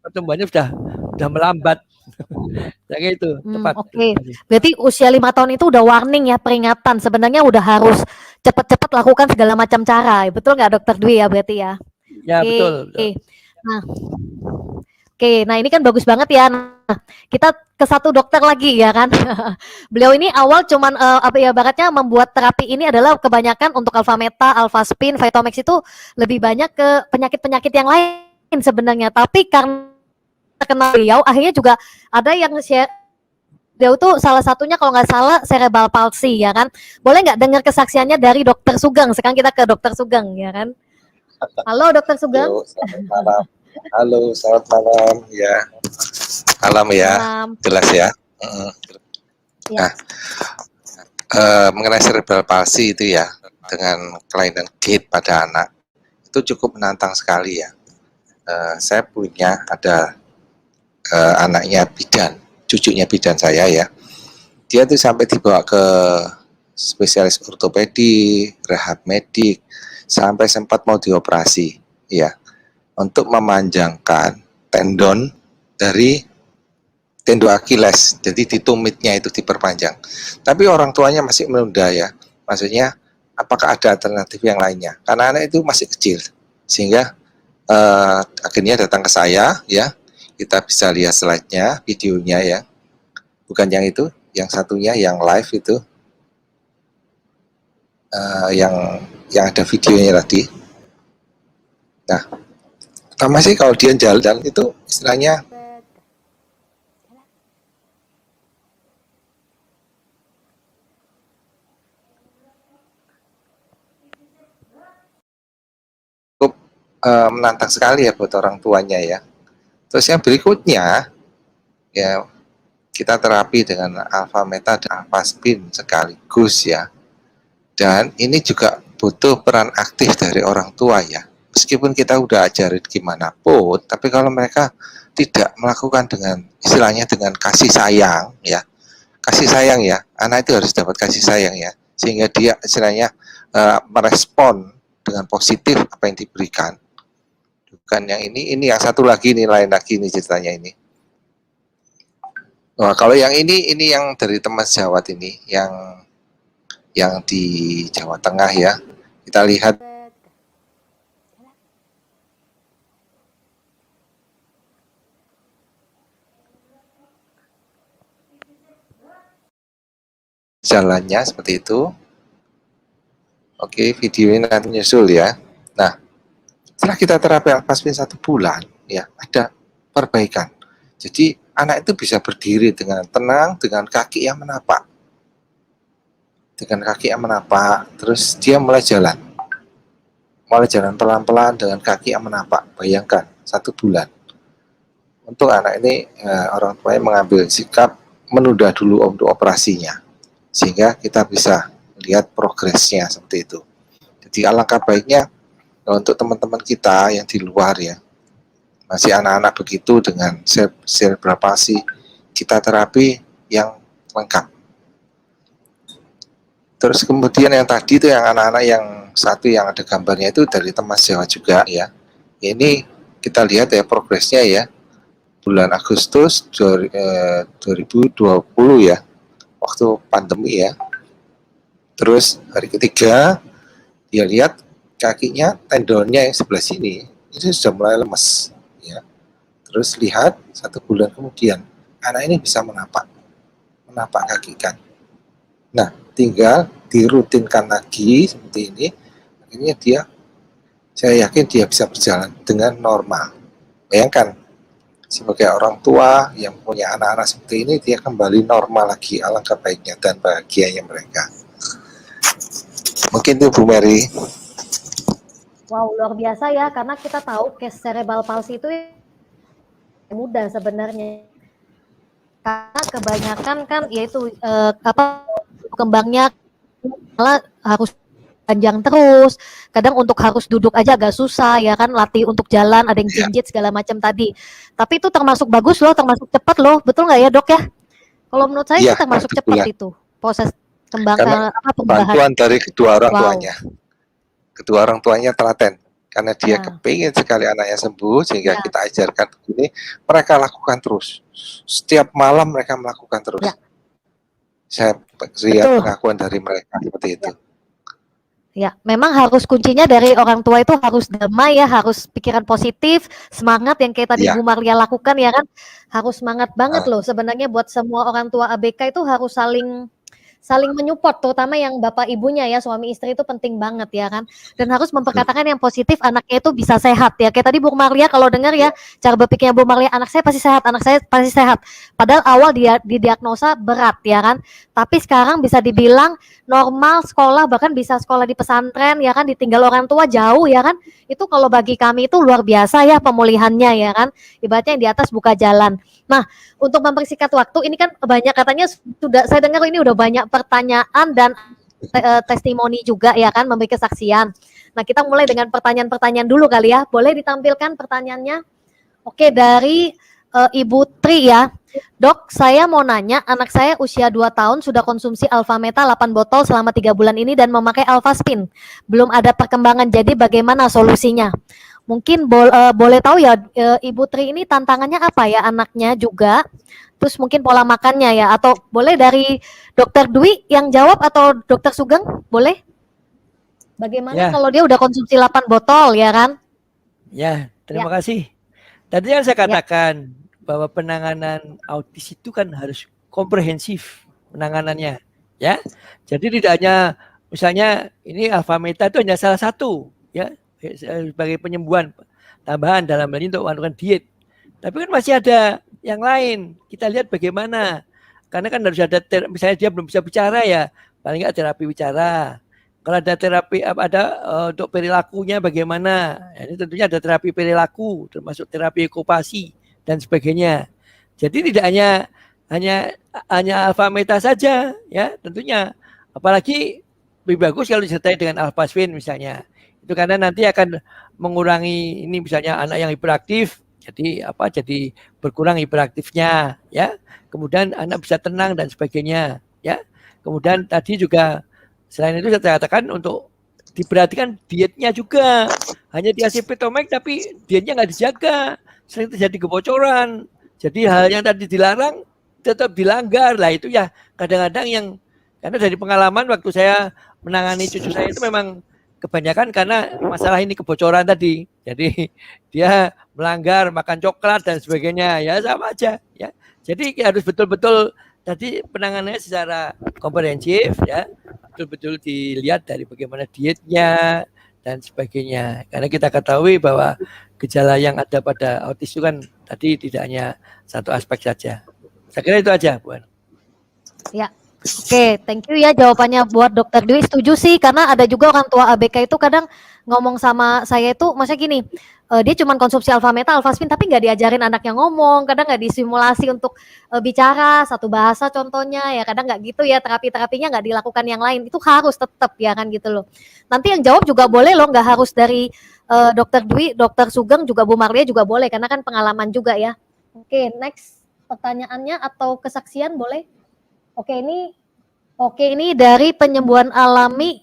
pertumbuhannya sudah melambat. Kayak itu tepat. Oke. Berarti usia 5 tahun itu udah warning ya, peringatan. Sebenarnya udah harus cepat-cepat lakukan segala macam cara. Betul nggak Dokter Dwi ya berarti ya? Ya, betul. Nah ini kan bagus banget ya. Nah, kita ke satu dokter lagi ya kan. Beliau ini awal cuman ibaratnya membuat terapi ini adalah kebanyakan untuk alpha meta, alpha spin, Vitomax itu lebih banyak ke penyakit-penyakit yang lain sebenarnya. Tapi karena terkenal beliau, akhirnya juga ada yang share. Dia tuh salah satunya kalau nggak salah cerebral palsy ya kan. Boleh nggak dengar kesaksiannya dari Dokter Sugeng? Sekarang kita ke Dokter Sugeng ya kan. Halo Dokter Sugeng. Halo, selamat malam ya. Malam ya. Malam. Jelas ya. Ya. Nah, mengenai cerebral palsy itu ya, dengan kelainan gait pada anak itu cukup menantang sekali ya. Saya punya ada anaknya bidan, cucunya bidan saya ya. Dia tuh sampai dibawa ke spesialis ortopedi, rehab medik, sampai sempat mau dioperasi ya, untuk memanjangkan tendon dari tendon Achilles, jadi di tumitnya itu diperpanjang. Tapi orang tuanya masih menunda ya, maksudnya apakah ada alternatif yang lainnya? Karena anak itu masih kecil, sehingga akhirnya datang ke saya ya. Kita bisa lihat slide-nya, videonya ya. Bukan yang itu, yang satunya yang live itu. Yang ada videonya tadi. Nah, pertama sih kalau dia jalan itu istilahnya cukup menantang sekali ya buat orang tuanya ya. Terus yang berikutnya ya kita terapi dengan alfa meta dan alfa spin sekaligus ya. Dan ini juga butuh peran aktif dari orang tua ya. Meskipun kita udah ajarin gimana pun, tapi kalau mereka tidak melakukan dengan istilahnya dengan kasih sayang ya. Kasih sayang ya, anak itu harus dapat kasih sayang ya. Sehingga dia istilahnya merespon dengan positif apa yang diberikan. Bukan yang ini yang satu lagi nih, lain lagi nih ceritanya ini. Wah, kalau yang ini yang dari teman sejawat ini, yang di Jawa Tengah ya. Kita lihat jalannya seperti itu. Oke, video ini nanti nyusul ya. Nah, setelah kita terapi alfa spin 1 bulan, ya ada perbaikan. Jadi anak itu bisa berdiri dengan tenang, dengan kaki yang menapak. Dengan kaki yang menapak, terus dia mulai jalan pelan-pelan dengan kaki yang menapak. Bayangkan 1 bulan. Untuk anak ini orang tuanya mengambil sikap menunda dulu untuk operasinya, sehingga kita bisa lihat progresnya seperti itu. Jadi alangkah baiknya untuk teman-teman kita yang di luar ya, masih anak-anak begitu dengan cerebral palsy, kita terapi yang lengkap. Terus kemudian yang tadi itu yang anak-anak yang satu yang ada gambarnya itu dari teman Jawa juga ya. Ini kita lihat ya progresnya ya. Bulan Agustus 2020 ya, waktu pandemi ya. Terus hari ketiga dia lihat kakinya, tendonnya yang sebelah sini itu sudah mulai lemes ya. Terus lihat 1 bulan kemudian anak ini bisa menapak kaki kan. Nah, tinggal dirutinkan lagi seperti ini, akhirnya saya yakin dia bisa berjalan dengan normal. Bayangkan sebagai orang tua yang punya anak-anak seperti ini, dia kembali normal lagi, alangkah baiknya dan bahagianya mereka. Mungkin itu Bu Mary. Wow, luar biasa ya, karena kita tahu case cerebral palsy itu mudah sebenarnya. Karena kebanyakan kan yaitu kembangnya malah harus panjang terus. Kadang untuk harus duduk aja agak susah ya kan, latih untuk jalan, ada yang jinjit segala macam tadi. Tapi itu termasuk bagus loh, termasuk cepat loh. Betul nggak ya, Dok ya? Kalau menurut saya itu termasuk cepat itu proses kembangkan perubahan. Bantuan dari kedua orang tuanya. Kedua orang tuanya telaten karena dia kepingin sekali anaknya sembuh, sehingga kita ajarkan begini, mereka lakukan terus. Setiap malam mereka melakukan terus. Saya lihat pengakuan dari mereka seperti itu. Ya, memang harus kuncinya dari orang tua itu harus damai ya, harus pikiran positif, semangat yang kayak tadi Bu Marlia lakukan ya kan, harus semangat banget loh. Sebenarnya buat semua orang tua ABK itu harus saling menyupport, terutama yang bapak ibunya ya, suami istri itu penting banget ya kan, dan harus memperkatakan yang positif, anaknya itu bisa sehat ya. Kayak tadi Bu Marlia kalau dengar ya, cara berpikirnya Bu Marlia, anak saya pasti sehat, anak saya pasti sehat. Padahal awal dia didiagnosa berat ya kan, tapi sekarang bisa dibilang normal sekolah, bahkan bisa sekolah di pesantren ya kan, ditinggal orang tua jauh ya kan. Itu kalau bagi kami itu luar biasa ya pemulihannya ya kan, ibaratnya yang di atas buka jalan. Nah, untuk mempersingkat waktu, ini kan banyak katanya sudah saya dengar ini udah banyak pertanyaan dan testimoni juga ya kan, memberi kesaksian. Nah, kita mulai dengan pertanyaan-pertanyaan dulu kali ya. Boleh ditampilkan pertanyaannya? Oke, dari Ibu Tri ya. Dok, saya mau nanya, anak saya usia 2 tahun sudah konsumsi Alpha Meta 8 botol selama 3 bulan ini dan memakai Alpha Spin. Belum ada perkembangan, jadi bagaimana solusinya? Mungkin boleh tahu ya Ibu Tri ini tantangannya apa ya anaknya juga, terus mungkin pola makannya ya, atau boleh dari Dokter Dwi yang jawab atau Dokter Sugeng, boleh? Bagaimana kalau dia udah konsumsi 8 botol ya kan? Ya, terima kasih. Tadi yang saya katakan, bahwa penanganan autis itu kan harus komprehensif penanganannya, ya. Jadi tidak hanya misalnya ini alfa meta itu hanya salah satu, ya, sebagai penyembuhan tambahan dalam hal ini untuk melakukan diet. Tapi kan masih ada yang lain. Kita lihat bagaimana. Karena kan harus ada misalnya dia belum bisa bicara ya, paling nggak terapi bicara. Kalau ada terapi untuk perilakunya bagaimana? Ya, ini tentunya ada terapi perilaku, termasuk terapi okupasi dan sebagainya. Jadi tidak hanya alfa meta saja, ya tentunya. Apalagi lebih bagus kalau disertai dengan alfasfin misalnya. Itu karena nanti akan mengurangi ini misalnya anak yang hiperaktif, jadi berkurang hiperaktifnya, ya. Kemudian anak bisa tenang dan sebagainya, ya. Kemudian tadi juga selain itu saya katakan untuk diperhatikan dietnya juga. Hanya dikasih Vitomax tapi dietnya nggak dijaga, sering terjadi kebocoran. Jadi hal yang tadi dilarang tetap dilanggar. Lah itu ya kadang-kadang karena dari pengalaman waktu saya menangani cucu saya itu memang kebanyakan karena masalah ini kebocoran tadi. Jadi dia melanggar makan coklat dan sebagainya, ya sama aja, ya. Jadi harus betul-betul tadi penanganannya secara komprehensif, ya, betul-betul dilihat dari bagaimana dietnya dan sebagainya. Karena kita ketahui bahwa gejala yang ada pada autis itu kan tadi tidak hanya satu aspek saja. Saya kira itu aja, Bu. Ya, oke, thank you ya jawabannya buat Dokter Dwi. Setuju sih, karena ada juga orang tua ABK itu kadang ngomong sama saya itu, maksudnya gini, dia cuma konsumsi alfa meta, alfaspin, tapi nggak diajarin anaknya ngomong, kadang nggak disimulasi untuk bicara satu bahasa contohnya, ya kadang nggak gitu ya, terapi-terapinya nggak dilakukan yang lain, itu harus tetap ya kan gitu loh. Nanti yang jawab juga boleh loh, nggak harus dari Dokter Dwi, Dokter Sugeng juga Bu Marlia juga boleh, karena kan pengalaman juga ya. Oke, next pertanyaannya atau kesaksian boleh? Oke, ini dari penyembuhan alami,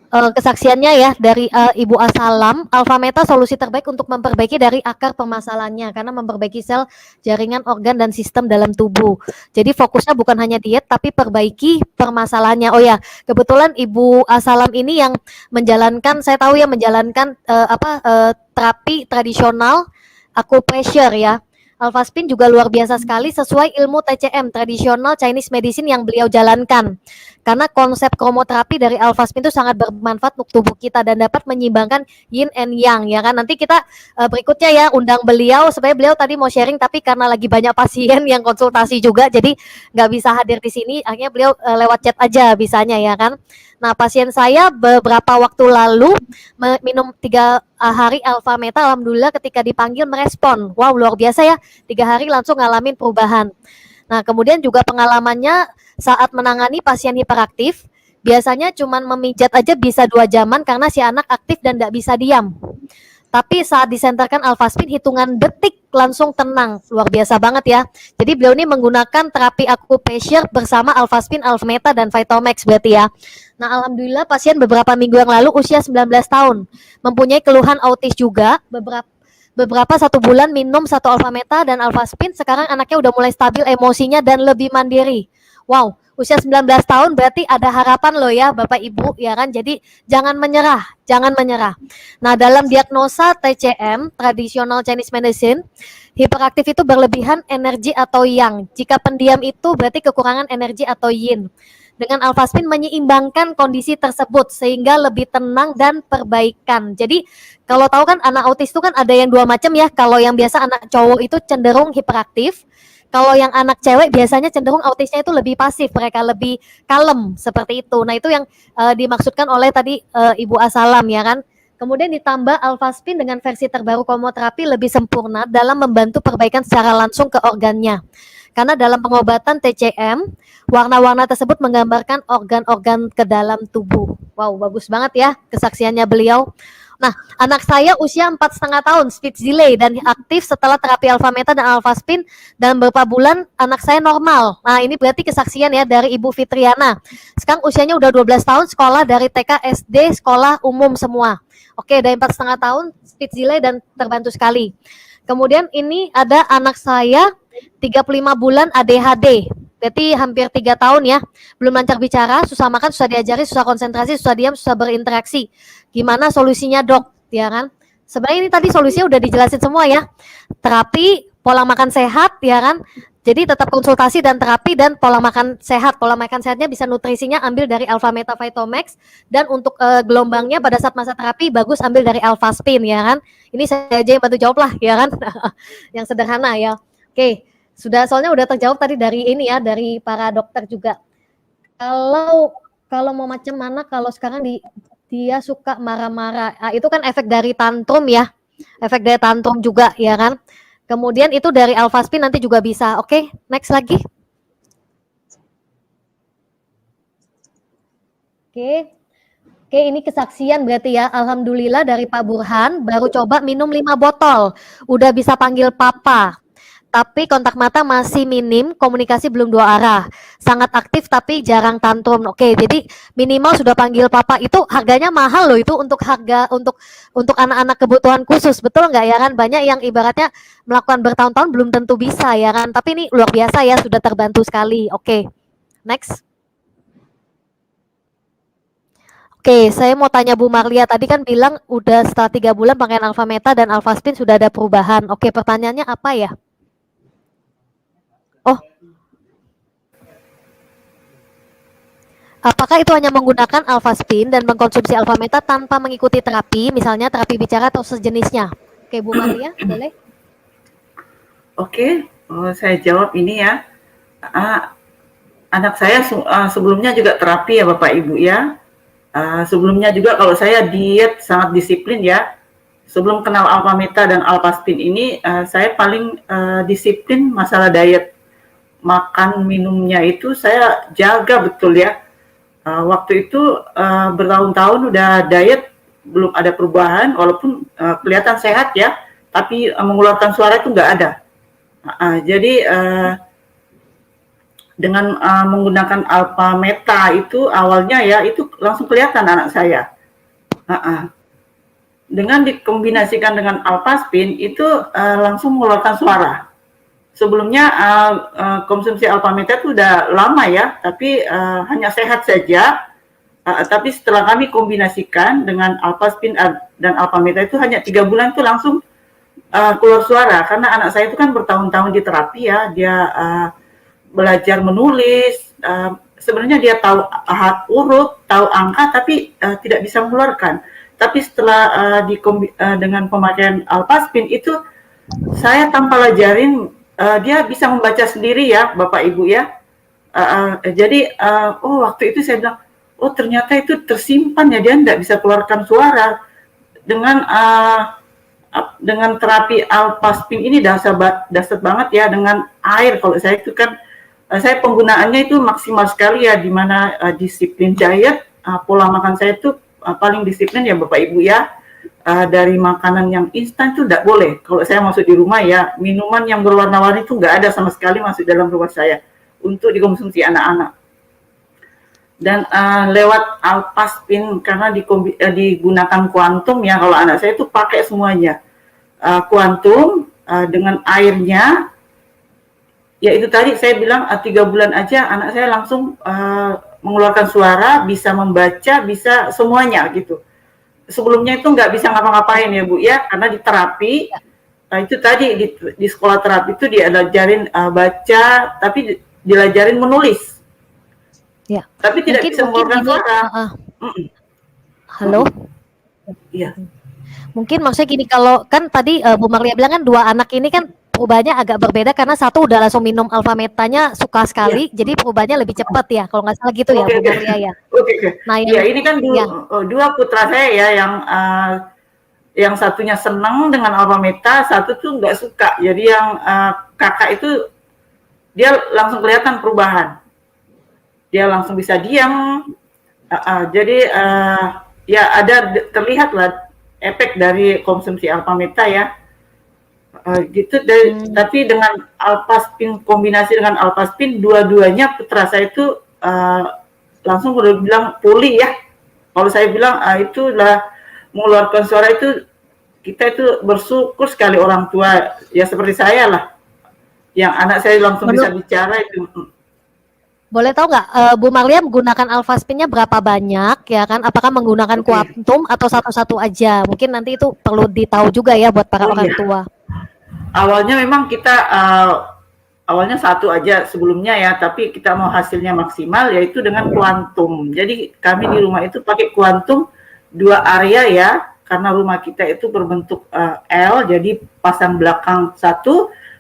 kesaksiannya ya dari Ibu Asalam. Alfa meta solusi terbaik untuk memperbaiki dari akar permasalahannya karena memperbaiki sel, jaringan, organ dan sistem dalam tubuh. Jadi fokusnya bukan hanya diet tapi perbaiki permasalahannya. Oh ya, kebetulan Ibu Asalam ini yang menjalankan, saya tahu ya, menjalankan terapi tradisional acupressure ya. Alfaspin juga luar biasa sekali sesuai ilmu TCM, tradisional Chinese medicine yang beliau jalankan. Karena konsep kromoterapi dari alfaspin itu sangat bermanfaat untuk tubuh kita dan dapat menyeimbangkan yin and yang, ya kan. Nanti kita berikutnya ya undang beliau, sebenarnya beliau tadi mau sharing tapi karena lagi banyak pasien yang konsultasi juga jadi nggak bisa hadir di sini, akhirnya beliau lewat chat aja bisanya ya kan. Nah, pasien saya beberapa waktu lalu minum 3 hari alfa meta, alhamdulillah ketika dipanggil merespon. Wow, luar biasa ya, 3 hari langsung ngalamin perubahan. Nah, kemudian juga pengalamannya saat menangani pasien hiperaktif, biasanya cuman memijat aja bisa 2 jaman karena si anak aktif dan nggak bisa diam. Tapi saat disenterkan alfaspin hitungan detik langsung tenang, luar biasa banget ya. Jadi beliau ini menggunakan terapi acupressure bersama alfaspin, alfameta dan Vitomax berarti ya. Nah, alhamdulillah pasien beberapa minggu yang lalu usia 19 tahun, mempunyai keluhan autis juga, beberapa 1 bulan minum 1 alfameta dan alfaspin, sekarang anaknya udah mulai stabil emosinya dan lebih mandiri. Wow, usia 19 tahun berarti ada harapan loh ya Bapak Ibu ya kan. Jadi jangan menyerah, jangan menyerah. Nah, dalam diagnosa TCM, tradisional Chinese medicine, hiperaktif itu berlebihan energi atau yang. Jika pendiam itu berarti kekurangan energi atau yin. Dengan alfaspin menyeimbangkan kondisi tersebut sehingga lebih tenang dan perbaikan. Jadi kalau tahu kan anak autis itu kan ada yang 2 macam ya. Kalau yang biasa anak cowok itu cenderung hiperaktif. Kalau yang anak cewek biasanya cenderung autisnya itu lebih pasif, mereka lebih kalem seperti itu. Nah, itu yang dimaksudkan oleh tadi Ibu Asalam ya kan. Kemudian ditambah alfaspin dengan versi terbaru kromoterapi lebih sempurna dalam membantu perbaikan secara langsung ke organnya. Karena dalam pengobatan TCM, warna-warna tersebut menggambarkan organ-organ ke dalam tubuh. Wow, bagus banget ya kesaksiannya beliau. Nah, anak saya usia 4,5 tahun, speech delay dan aktif setelah terapi alfameta dan alfaspin, dan beberapa bulan anak saya normal. Nah, ini berarti kesaksian ya dari Ibu Fitriana. Sekarang usianya udah 12 tahun, sekolah dari TK, SD, sekolah umum semua. Oke, dari 4,5 tahun, speech delay dan terbantu sekali. Kemudian ini ada anak saya 35 bulan ADHD. Berarti hampir 3 tahun ya, belum lancar bicara, susah makan, susah diajari, susah konsentrasi, susah diam, susah berinteraksi. Gimana solusinya dok? Ya kan? Sebenarnya ini tadi solusinya udah dijelasin semua ya. Terapi, pola makan sehat ya kan. Jadi tetap konsultasi dan terapi dan pola makan sehat. Pola makan sehatnya bisa nutrisinya ambil dari Alpha Meta Phytomax dan untuk gelombangnya pada saat masa terapi bagus ambil dari Alpha Spin ya kan. Ini saya aja yang bantu jawab lah ya kan. Yang sederhana ya. Oke, soalnya udah terjawab tadi dari ini ya, dari para dokter juga. Kalau mau macam mana kalau sekarang dia suka marah-marah. Itu kan efek dari tantrum ya. Efek dari tantrum juga ya kan. Kemudian itu dari Alpha Spin nanti juga bisa. Oke, next lagi. Oke, ini kesaksian berarti ya. Alhamdulillah dari Pak Burhan baru coba minum 5 botol. Udah bisa panggil papa. Tapi kontak mata masih minim, komunikasi belum 2 arah. Sangat aktif tapi jarang tantrum. Oke, jadi minimal sudah panggil papa. Itu harganya mahal loh, itu untuk harga untuk anak-anak kebutuhan khusus. Betul nggak ya kan? Banyak yang ibaratnya melakukan bertahun-tahun belum tentu bisa ya kan. Tapi ini luar biasa ya, sudah terbantu sekali. Oke. Next. Oke, saya mau tanya Bu Marlia, tadi kan bilang udah setelah 3 bulan pakai Alpha Meta dan Alpha Spin sudah ada perubahan. Oke, pertanyaannya apa ya? Oh, apakah itu hanya menggunakan Alpha Spin dan mengkonsumsi Alpha Meta tanpa mengikuti terapi, misalnya terapi bicara atau sejenisnya? Oke, Bu Maria, boleh? Oke, saya jawab ini ya. Anak saya sebelumnya juga terapi ya Bapak Ibu ya. Sebelumnya juga kalau saya diet sangat disiplin ya. Sebelum kenal Alpha Meta dan Alpha Spin ini, saya paling disiplin masalah diet. Makan minumnya itu saya jaga betul ya. Waktu itu bertahun-tahun udah diet, belum ada perubahan, walaupun kelihatan sehat ya, tapi mengeluarkan suara itu nggak ada. Jadi dengan menggunakan Alpha Meta itu awalnya ya, itu langsung kelihatan anak saya. Dengan dikombinasikan dengan Alpha Spin itu langsung mengeluarkan suara. Sebelumnya konsumsi Alpha Meta itu udah lama ya, tapi hanya sehat saja. Tapi setelah kami kombinasikan dengan Alpha Spin dan Alpha Meta itu hanya 3 bulan itu langsung keluar suara. Karena anak saya itu kan bertahun-tahun di terapi ya, dia belajar menulis. Sebenarnya dia tahu urut, tahu angka, tapi tidak bisa mengeluarkan. Tapi setelah dengan pemakaian Alpha Spin itu saya tanpa ajarin dia bisa membaca sendiri ya Bapak Ibu ya. Jadi waktu itu saya bilang, oh ternyata itu tersimpan ya, dia tidak bisa keluarkan suara. Dengan terapi Alpha Spin ini dahsyat banget ya, dengan air. Kalau saya itu kan saya penggunaannya itu maksimal sekali ya, di mana disiplin diet, pola makan saya itu paling disiplin ya Bapak Ibu ya. Dari makanan yang instan itu tidak boleh. Kalau saya masuk di rumah ya, minuman yang berwarna-warni itu nggak ada sama sekali masuk dalam rumah saya untuk dikonsumsi anak-anak. Dan lewat Alpha Spin karena digunakan kuantum ya, kalau anak saya itu pakai semuanya kuantum dengan airnya. Ya itu tadi saya bilang 3 bulan aja anak saya langsung mengeluarkan suara, bisa membaca, bisa semuanya gitu. Sebelumnya itu nggak bisa ngapa-ngapain ya Bu ya, karena di terapi itu tadi di sekolah terapi itu diajarin baca, tapi diajarin menulis. Ya. Tapi tidak bisa mengeluarkan suara. Halo. Iya. Mungkin maksudnya gini, kalau kan tadi Bu Marlia bilang kan 2 anak ini kan perubahannya agak berbeda karena satu udah langsung minum Alpha Metanya suka sekali, jadi perubahannya lebih cepat ya, kalau nggak salah gitu ya Bu Maria ya. Oke. Nah, ya ini kan dua putra saya ya, yang satunya senang dengan Alpha Meta, satu tuh nggak suka. Jadi yang kakak itu dia langsung kelihatan perubahan, dia langsung bisa diam. Jadi ya ada terlihat lah efek dari konsumsi Alpha Meta ya. Tapi dengan Alpha Spin, kombinasi dengan Alpha Spin, dua-duanya putra saya itu langsung udah bilang pulih ya. Kalau saya bilang itulah mengeluarkan suara itu, kita itu bersyukur sekali orang tua ya seperti saya lah, yang anak saya langsung bisa bicara itu. Boleh tahu nggak Bu Marlia menggunakan Alpha Spin-nya berapa banyak ya kan? Apakah menggunakan kuantum atau satu-satu aja? Mungkin nanti itu perlu ditahu juga ya buat para orang tua. awalnya memang kita awalnya satu aja sebelumnya ya, tapi kita mau hasilnya maksimal yaitu dengan kuantum. Jadi kami di rumah itu pakai kuantum 2 area ya, karena rumah kita itu berbentuk L, jadi pasang belakang 1,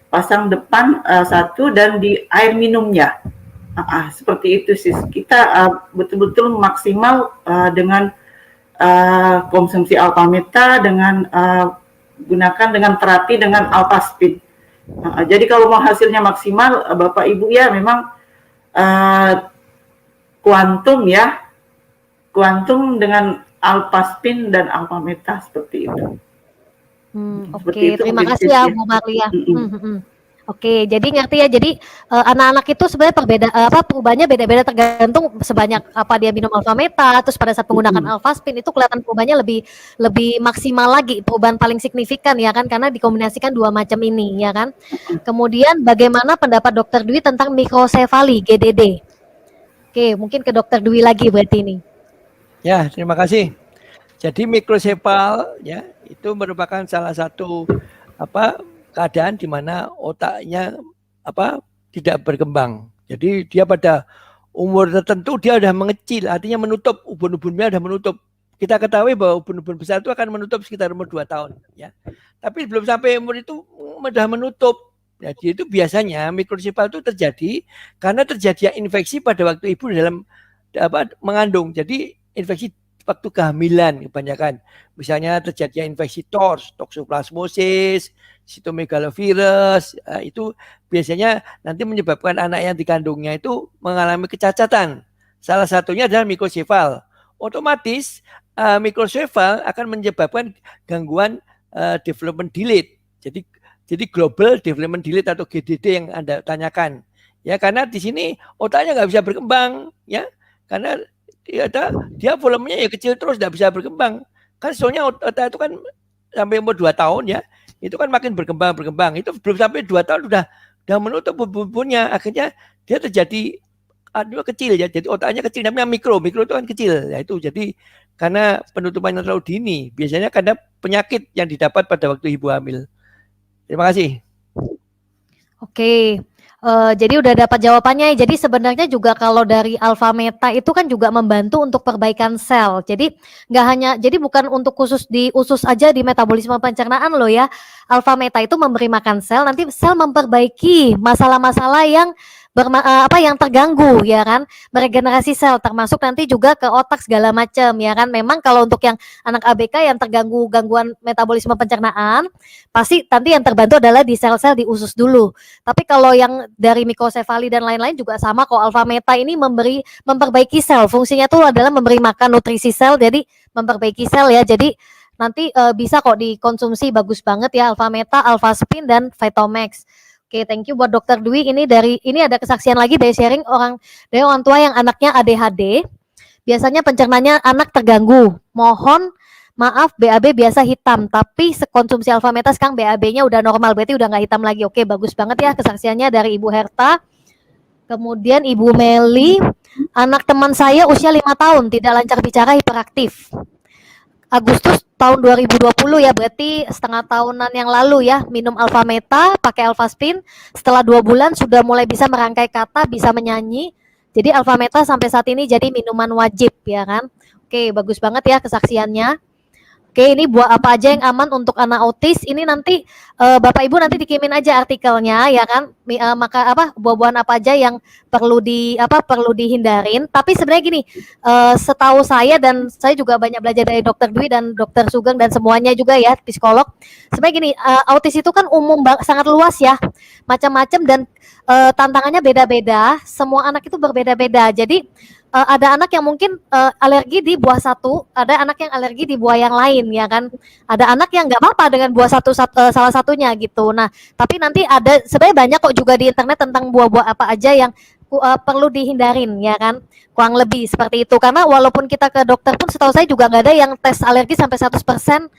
pasang depan 1, dan di air minumnya. Seperti itu sih. Kita betul-betul maksimal dengan konsumsi Alpameta, dengan gunakan dengan terapi dengan Alphaspin. Jadi kalau mau hasilnya maksimal, Bapak Ibu ya memang kuantum ya, kuantum dengan Alphaspin dan Alphameta seperti itu. Oke, terima kasih ya Bu Marlia. Oke, jadi ngerti ya. Jadi anak-anak itu sebenarnya perubahannya beda-beda tergantung sebanyak apa dia minum Alphameta. Terus pada saat menggunakan Alphaspin itu kelihatan perubahannya lebih maksimal lagi, perubahan paling signifikan ya kan, karena dikombinasikan dua macam ini ya kan. Kemudian bagaimana pendapat Dokter Dwi tentang mikrosefali GDD? Oke, mungkin ke Dokter Dwi lagi berarti ini. Ya, terima kasih. Jadi mikrosefal ya itu merupakan salah satu keadaan di mana otaknya tidak berkembang. Jadi dia pada umur tertentu dia sudah mengecil, artinya menutup, ubun-ubunnya sudah menutup. Kita ketahui bahwa ubun-ubun besar itu akan menutup sekitar umur 2 tahun ya. Tapi belum sampai umur itu sudah menutup. Jadi itu biasanya mikrosefal itu terjadi karena terjadinya infeksi pada waktu ibu dalam mengandung. Jadi infeksi waktu kehamilan kebanyakan. Misalnya terjadinya infeksi TORS, toxoplasmosis, cytomegalovirus, itu biasanya nanti menyebabkan anak yang dikandungnya itu mengalami kecacatan. Salah satunya adalah mikrosefal. Otomatis mikrosefal akan menyebabkan gangguan development delay. Jadi global development delay atau GDD yang Anda tanyakan. Ya, karena di sini otaknya nggak bisa berkembang, ya. Karena dia volumenya ya kecil terus, tidak bisa berkembang. Kan soalnya otak itu kan sampai umur 2 tahun ya, itu kan makin berkembang. Itu belum sampai 2 tahun sudah menutup bubur-buburnya. Akhirnya dia terjadi kecil ya, jadi otaknya kecil, namanya mikro itu kan kecil. Ya itu jadi karena penutupannya terlalu dini, biasanya karena penyakit yang didapat pada waktu ibu hamil. Terima kasih. Oke. Jadi udah dapat jawabannya. Jadi sebenarnya juga kalau dari Alphameta itu kan juga membantu untuk perbaikan sel. Jadi nggak hanya, jadi bukan untuk khusus di usus aja di metabolisme pencernaan loh ya. Alphameta itu memberi makan sel, nanti sel memperbaiki masalah-masalah yang yang terganggu ya kan, meregenerasi sel, termasuk nanti juga ke otak segala macam ya kan. Memang kalau untuk yang anak ABK yang terganggu gangguan metabolisme pencernaan, pasti nanti yang terbantu adalah di sel-sel di usus dulu. Tapi kalau yang dari mikrosefali dan lain-lain juga sama kok. Alphameta ini memperbaiki sel. Fungsinya itu adalah memberi makan nutrisi sel, jadi memperbaiki sel ya. Jadi nanti bisa kok dikonsumsi, bagus banget ya Alphameta, Alphaspin dan Vitomax. Oke, thank you buat Dokter Dwi. Ini ada kesaksian lagi dari sharing dari orang tua yang anaknya ADHD. Biasanya pencernaannya anak terganggu. Mohon maaf, BAB biasa hitam, tapi sekonsumsi Alphameta sekarang BAB-nya udah normal, berarti udah nggak hitam lagi. Oke, bagus banget ya kesaksiannya dari Ibu Herta. Kemudian Ibu Meli, anak teman saya usia 5 tahun, tidak lancar bicara, hiperaktif. Agustus tahun 2020 ya, berarti setengah tahunan yang lalu ya, minum Alphameta, pakai Alphaspin, setelah 2 bulan sudah mulai bisa merangkai kata, bisa menyanyi. Jadi Alphameta sampai saat ini jadi minuman wajib ya kan. Oke, bagus banget ya kesaksiannya. Oke, ini buah apa aja yang aman untuk anak autis? Ini nanti Bapak Ibu nanti dikirimin aja artikelnya ya kan. Maka buah-buahan apa aja yang perlu dihindarin. Tapi sebenarnya gini, setahu saya dan saya juga banyak belajar dari Dokter Dwi dan Dokter Sugeng dan semuanya juga ya, psikolog. Sebenarnya gini, autis itu kan sangat luas ya, macam-macam dan tantangannya beda-beda. Semua anak itu berbeda-beda. Jadi ada anak yang mungkin alergi di buah satu, ada anak yang alergi di buah yang lain ya kan. Ada anak yang nggak apa-apa dengan buah salah satunya gitu. Nah, tapi nanti ada sebenarnya banyak kok juga di internet tentang buah-buah apa aja yang perlu dihindarin ya kan. Kurang lebih seperti itu. Karena walaupun kita ke dokter pun setahu saya juga nggak ada yang tes alergi sampai 100%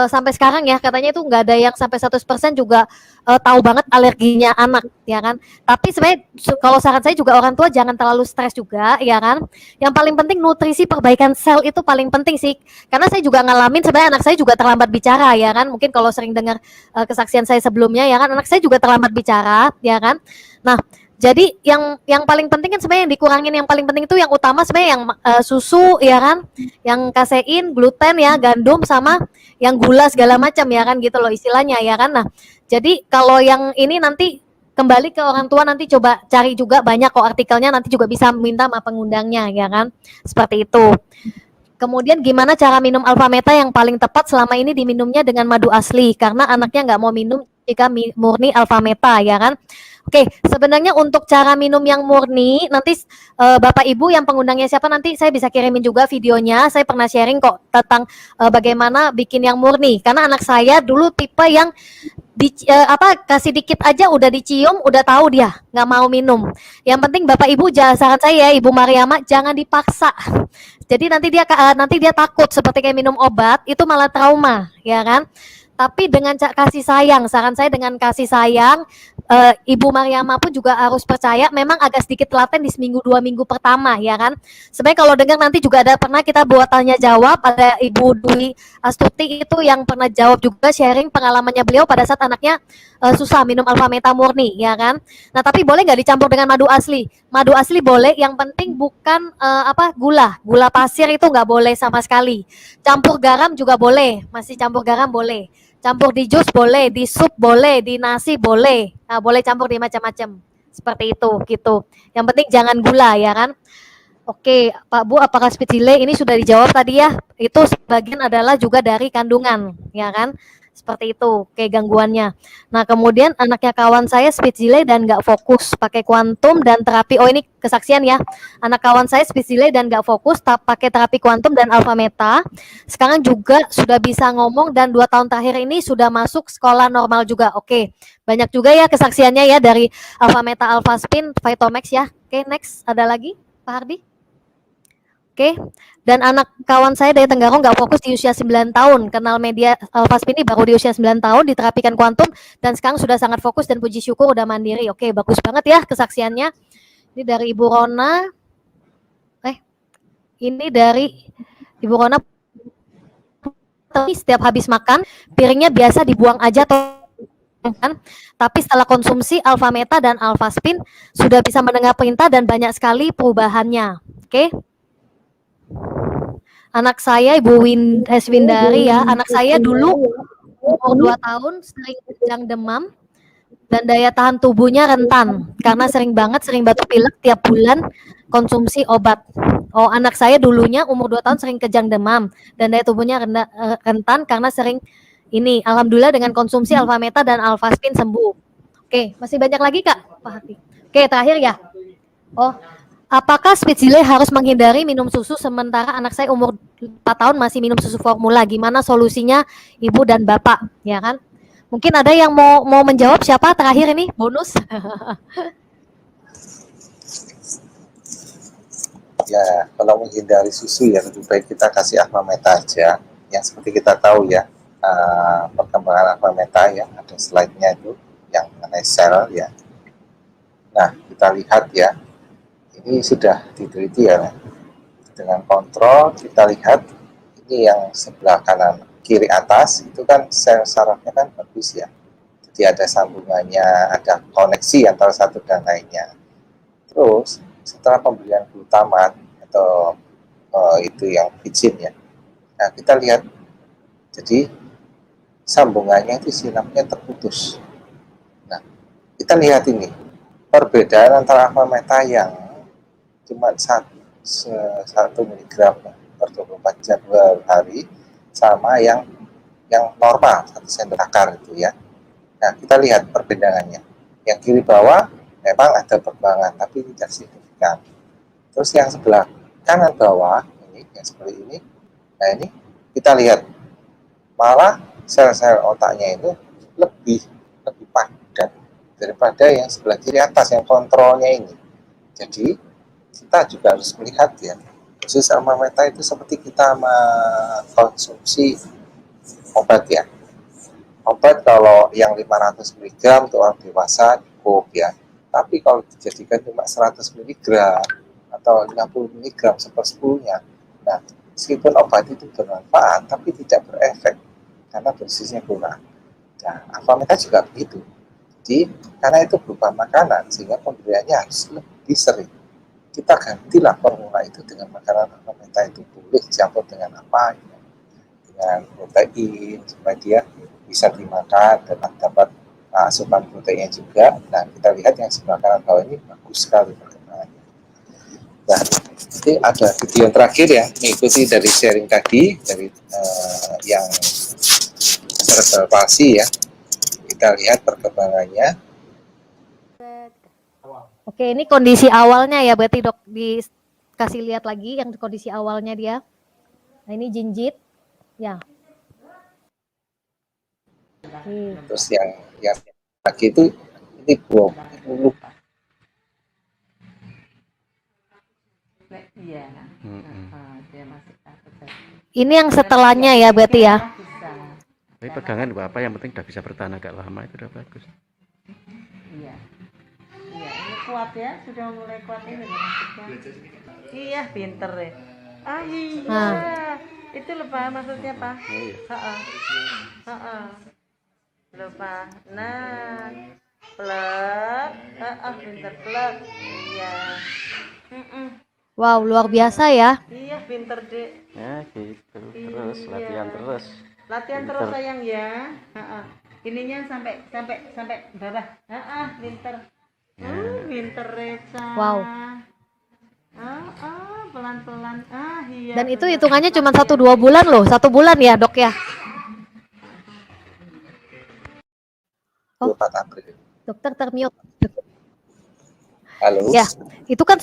sampai sekarang ya katanya itu nggak ada yang sampai 100% juga tahu banget alerginya anak ya kan. Tapi sebenarnya kalau saran saya juga orang tua jangan terlalu stres juga ya kan. Yang paling penting nutrisi perbaikan sel itu paling penting sih. Karena saya juga ngalamin sebenarnya anak saya juga terlambat bicara ya kan. Mungkin kalau sering dengar kesaksian saya sebelumnya ya kan, anak saya juga terlambat bicara ya kan. Nah, jadi yang paling penting kan sebenarnya yang dikurangin, yang paling penting itu yang utama sebenarnya yang susu ya kan, yang kasein, gluten ya, gandum sama yang gula segala macam ya kan gitu loh istilahnya ya kan. Nah, jadi kalau yang ini nanti kembali ke orang tua, nanti coba cari juga banyak kok artikelnya, nanti juga bisa minta sama pengundangnya ya kan. Seperti itu. Kemudian gimana cara minum alfa meta yang paling tepat selama ini diminumnya dengan madu asli karena anaknya nggak mau minum jika murni alfa meta ya kan. Oke, sebenarnya untuk cara minum yang murni nanti Bapak Ibu yang pengundangnya siapa nanti saya bisa kirimin juga videonya. Saya pernah sharing kok tentang bagaimana bikin yang murni karena anak saya dulu tipe yang kasih dikit aja udah dicium udah tahu dia nggak mau minum. Yang penting Bapak Ibu saran saya Ibu Mariama jangan dipaksa. Jadi nanti dia takut seperti kayak minum obat itu malah trauma ya kan. Tapi dengan kasih sayang, saran saya dengan kasih sayang, Ibu Mariama pun juga harus percaya memang agak sedikit telaten di seminggu 2 minggu pertama ya kan. Sebenarnya kalau dengar nanti juga ada pernah kita buat tanya jawab, ada Ibu Dwi Astuti itu yang pernah jawab juga sharing pengalamannya beliau pada saat anaknya susah minum alfa meta murni ya kan. Nah tapi boleh nggak dicampur dengan madu asli? Madu asli boleh, yang penting bukan gula pasir itu nggak boleh sama sekali. Campur garam juga boleh, masih campur garam boleh. Campur di jus boleh, di sup boleh, di nasi boleh. Nah, boleh campur di macam-macam. Seperti itu, gitu. Yang penting jangan gula ya kan. Oke, Pak Bu, apakah speed delay ini sudah dijawab tadi ya? Itu sebagian adalah juga dari kandungan, ya kan? Seperti itu, kayak gangguannya. Nah, kemudian anaknya kawan saya speed delay dan nggak fokus, pakai kuantum dan terapi. Oh, ini kesaksian ya. Anak kawan saya speed delay dan nggak fokus, pakai terapi kuantum dan alfa meta. Sekarang juga sudah bisa ngomong dan 2 tahun terakhir ini sudah masuk sekolah normal juga. Oke, banyak juga ya kesaksiannya ya dari alfa meta, alfa spin, Vitomax ya. Oke, next ada lagi, Pak Hardi. Oke, dan anak kawan saya dari Tenggarong nggak fokus di usia 9 tahun, kenal media alfa spin ini baru di usia 9 tahun, diterapikan kuantum, dan sekarang sudah sangat fokus dan puji syukur udah mandiri. Oke, bagus banget ya kesaksiannya. Ini dari Ibu Rona. Ini dari Ibu Rona. Setiap habis makan, piringnya biasa dibuang aja kan? Tapi setelah konsumsi alfa meta dan alfa spin, sudah bisa mendengar perintah dan banyak sekali perubahannya. Oke. Anak saya Ibu Windari ya, anak saya dulu umur 2 tahun sering kejang demam dan daya tahan tubuhnya rentan karena sering batuk pilek tiap bulan konsumsi obat. Oh, anak saya dulunya umur 2 tahun sering kejang demam dan daya tubuhnya rentan karena sering ini. Alhamdulillah dengan konsumsi alfa meta dan alfa spin sembuh. Oke, masih banyak lagi Kak Pak Hati. Oke, terakhir ya. Oh, apakah speed delay harus menghindari minum susu sementara anak saya umur 4 tahun masih minum susu formula? Gimana solusinya Ibu dan Bapak? Ya kan? Mungkin ada yang mau menjawab, siapa terakhir ini? Bonus. Ya, kalau menghindari susu ya lebih baik kita kasih alfa meta aja. Yang seperti kita tahu ya, perkembangan alfa meta ya, ada slide-nya itu yang mengenai sel ya. Nah, kita lihat ya, ini sudah diteliti ya, dengan kontrol kita lihat ini yang sebelah kanan kiri atas itu kan sel sarafnya kan bagus ya, jadi ada sambungannya, ada koneksi antara satu dan lainnya. Terus setelah pemberian glutamat atau itu yang vicin ya, nah kita lihat jadi sambungannya itu sinapsnya terputus. Nah kita lihat ini perbedaan antara alfa meta yang cuma 1 miligram per 24 jam per hari sama yang normal 1 sentiliter itu ya. Nah kita lihat perbedaannya. Yang kiri bawah memang ada perkembangan tapi tidak signifikan. Terus yang sebelah kanan bawah ini yang seperti ini, nah ini kita lihat malah sel-sel otaknya itu lebih padat daripada yang sebelah kiri atas yang kontrolnya ini. Jadi kita juga harus melihat ya, khusus alfa meta itu seperti kita mengkonsumsi obat ya. Obat kalau yang 500 mg untuk orang dewasa cukup ya. Tapi kalau dijadikan cuma 100 mg atau 50 mg sepersepuluhnya, nah meskipun obat itu bermanfaat tapi tidak berefek karena dosisnya kurang. Nah, Alfameta juga begitu. Jadi karena itu berupa makanan sehingga pemberiannya harus lebih sering. Kita gantilah formula itu dengan makanan Alfameta itu, boleh dicampur dengan apa ya, dengan protein supaya dia bisa dimakan dan dapat asupan proteinnya juga. Nah, kita lihat yang sebelah kanan bawah ini bagus sekali perkembangannya. Nah, ini ada video yang terakhir ya, mengikuti dari sharing tadi dari yang cerebral palsy ya. Kita lihat perkembangannya. Oke, ini kondisi awalnya ya, berarti dok dikasih lihat lagi yang kondisi awalnya dia. Nah, ini jinjit, ya. Terus yang lagi itu ini 20. Iya. Ini yang setelahnya ya, berarti ya. Tapi pegangan apa yang penting udah bisa bertahan agak lama itu udah bagus. Iya. Iya, ini kuat ya, sudah mulai kuat ini maksudnya. Iya, pinter ya. Ah iya. Itu lupa maksudnya, Pak. Heeh. Heeh. Lupa. Nah, plek. Pinter plek. Iya. Wow, luar biasa ya. Iya, pinter, Dek. Ya gitu. Terus Iya. latihan terus. Latihan Pinter. terus sayang ya. Ininya sampai bawah. Pinter. Pinter Reca. Wow. Pelan-pelan. Iya. Dan itu benar. hitungannya cuma 1-2 bulan loh, 1 bulan ya dok ya. 24 April. Dokter termute. Halo. Ya, itu kan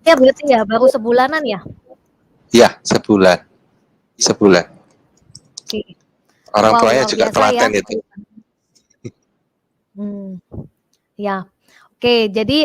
ya berarti ya baru sebulanan ya. Ya, sebulan. Oke. Orang Wow, tuanya luar juga biasa telaten ya. itu. Ya. Oke, jadi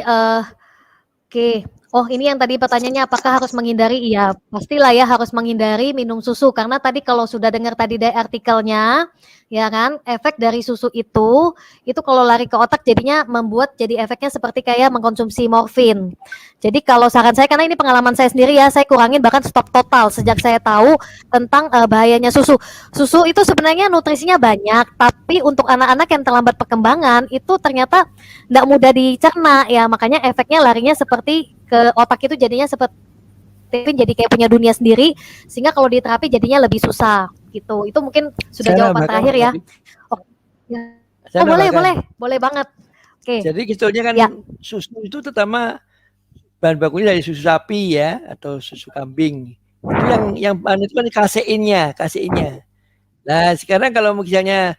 oke. Oh, ini yang tadi pertanyaannya apakah harus menghindari? Iya, pastilah ya harus menghindari minum susu karena tadi kalau sudah dengar tadi dari artikelnya, ya kan, efek dari susu itu kalau lari ke otak jadinya membuat jadi efeknya seperti kayak mengkonsumsi morfin. Jadi kalau saran saya karena ini pengalaman saya sendiri ya, saya kurangin bahkan stop total sejak saya tahu tentang bahayanya susu. Susu itu sebenarnya nutrisinya banyak, tapi untuk anak-anak yang terlambat perkembangan itu ternyata tidak mudah dicerna ya, makanya efeknya larinya seperti ke otak itu jadinya seperti jadi kayak punya dunia sendiri sehingga kalau diterapi jadinya lebih susah gitu. Itu mungkin sudah Saya jawaban nambahkan, terakhir ya. Pak. Oh, ya. Saya Oh boleh nambahkan. boleh banget. Oke. Jadi sebetulnya kan Ya. susu itu terutama bahan bakunya dari susu sapi ya atau susu kambing. Itu yang itu kan kaseinnya. Nah, sekarang kalau misalnya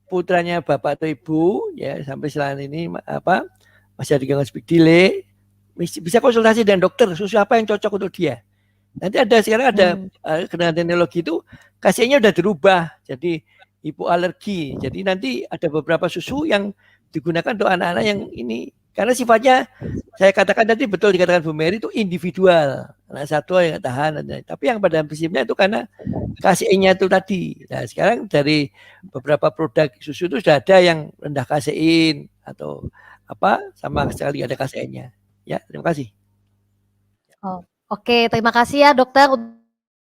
putranya bapak atau ibu ya sampai saat ini masih ada gangguan speak delay, bisa konsultasi dengan dokter susu apa yang cocok untuk dia. Nanti sekarang ada dengan teknologi itu kaseinnya udah dirubah jadi hipoalergi. Jadi nanti ada beberapa susu yang digunakan untuk anak-anak yang ini karena sifatnya saya katakan tadi betul dikatakan Bu Mary itu individual. Anak satu yang tahan, tapi yang pada prinsipnya itu karena kaseinnya itu tadi. Nah sekarang dari beberapa produk susu itu sudah ada yang rendah kasein atau sama sekali ada kaseinnya. Ya terima kasih. Oh, oke, terima kasih ya dokter.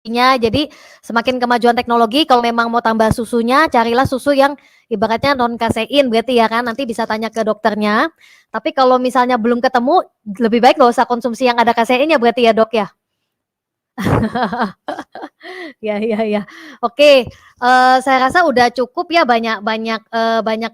Jadi semakin kemajuan teknologi, kalau memang mau tambah susunya, carilah susu yang ibaratnya non kasein, berarti ya kan nanti bisa tanya ke dokternya. Tapi kalau misalnya belum ketemu, lebih baik gak usah konsumsi yang ada kaseinnya, berarti ya dok ya. Ya. Oke, saya rasa udah cukup ya banyak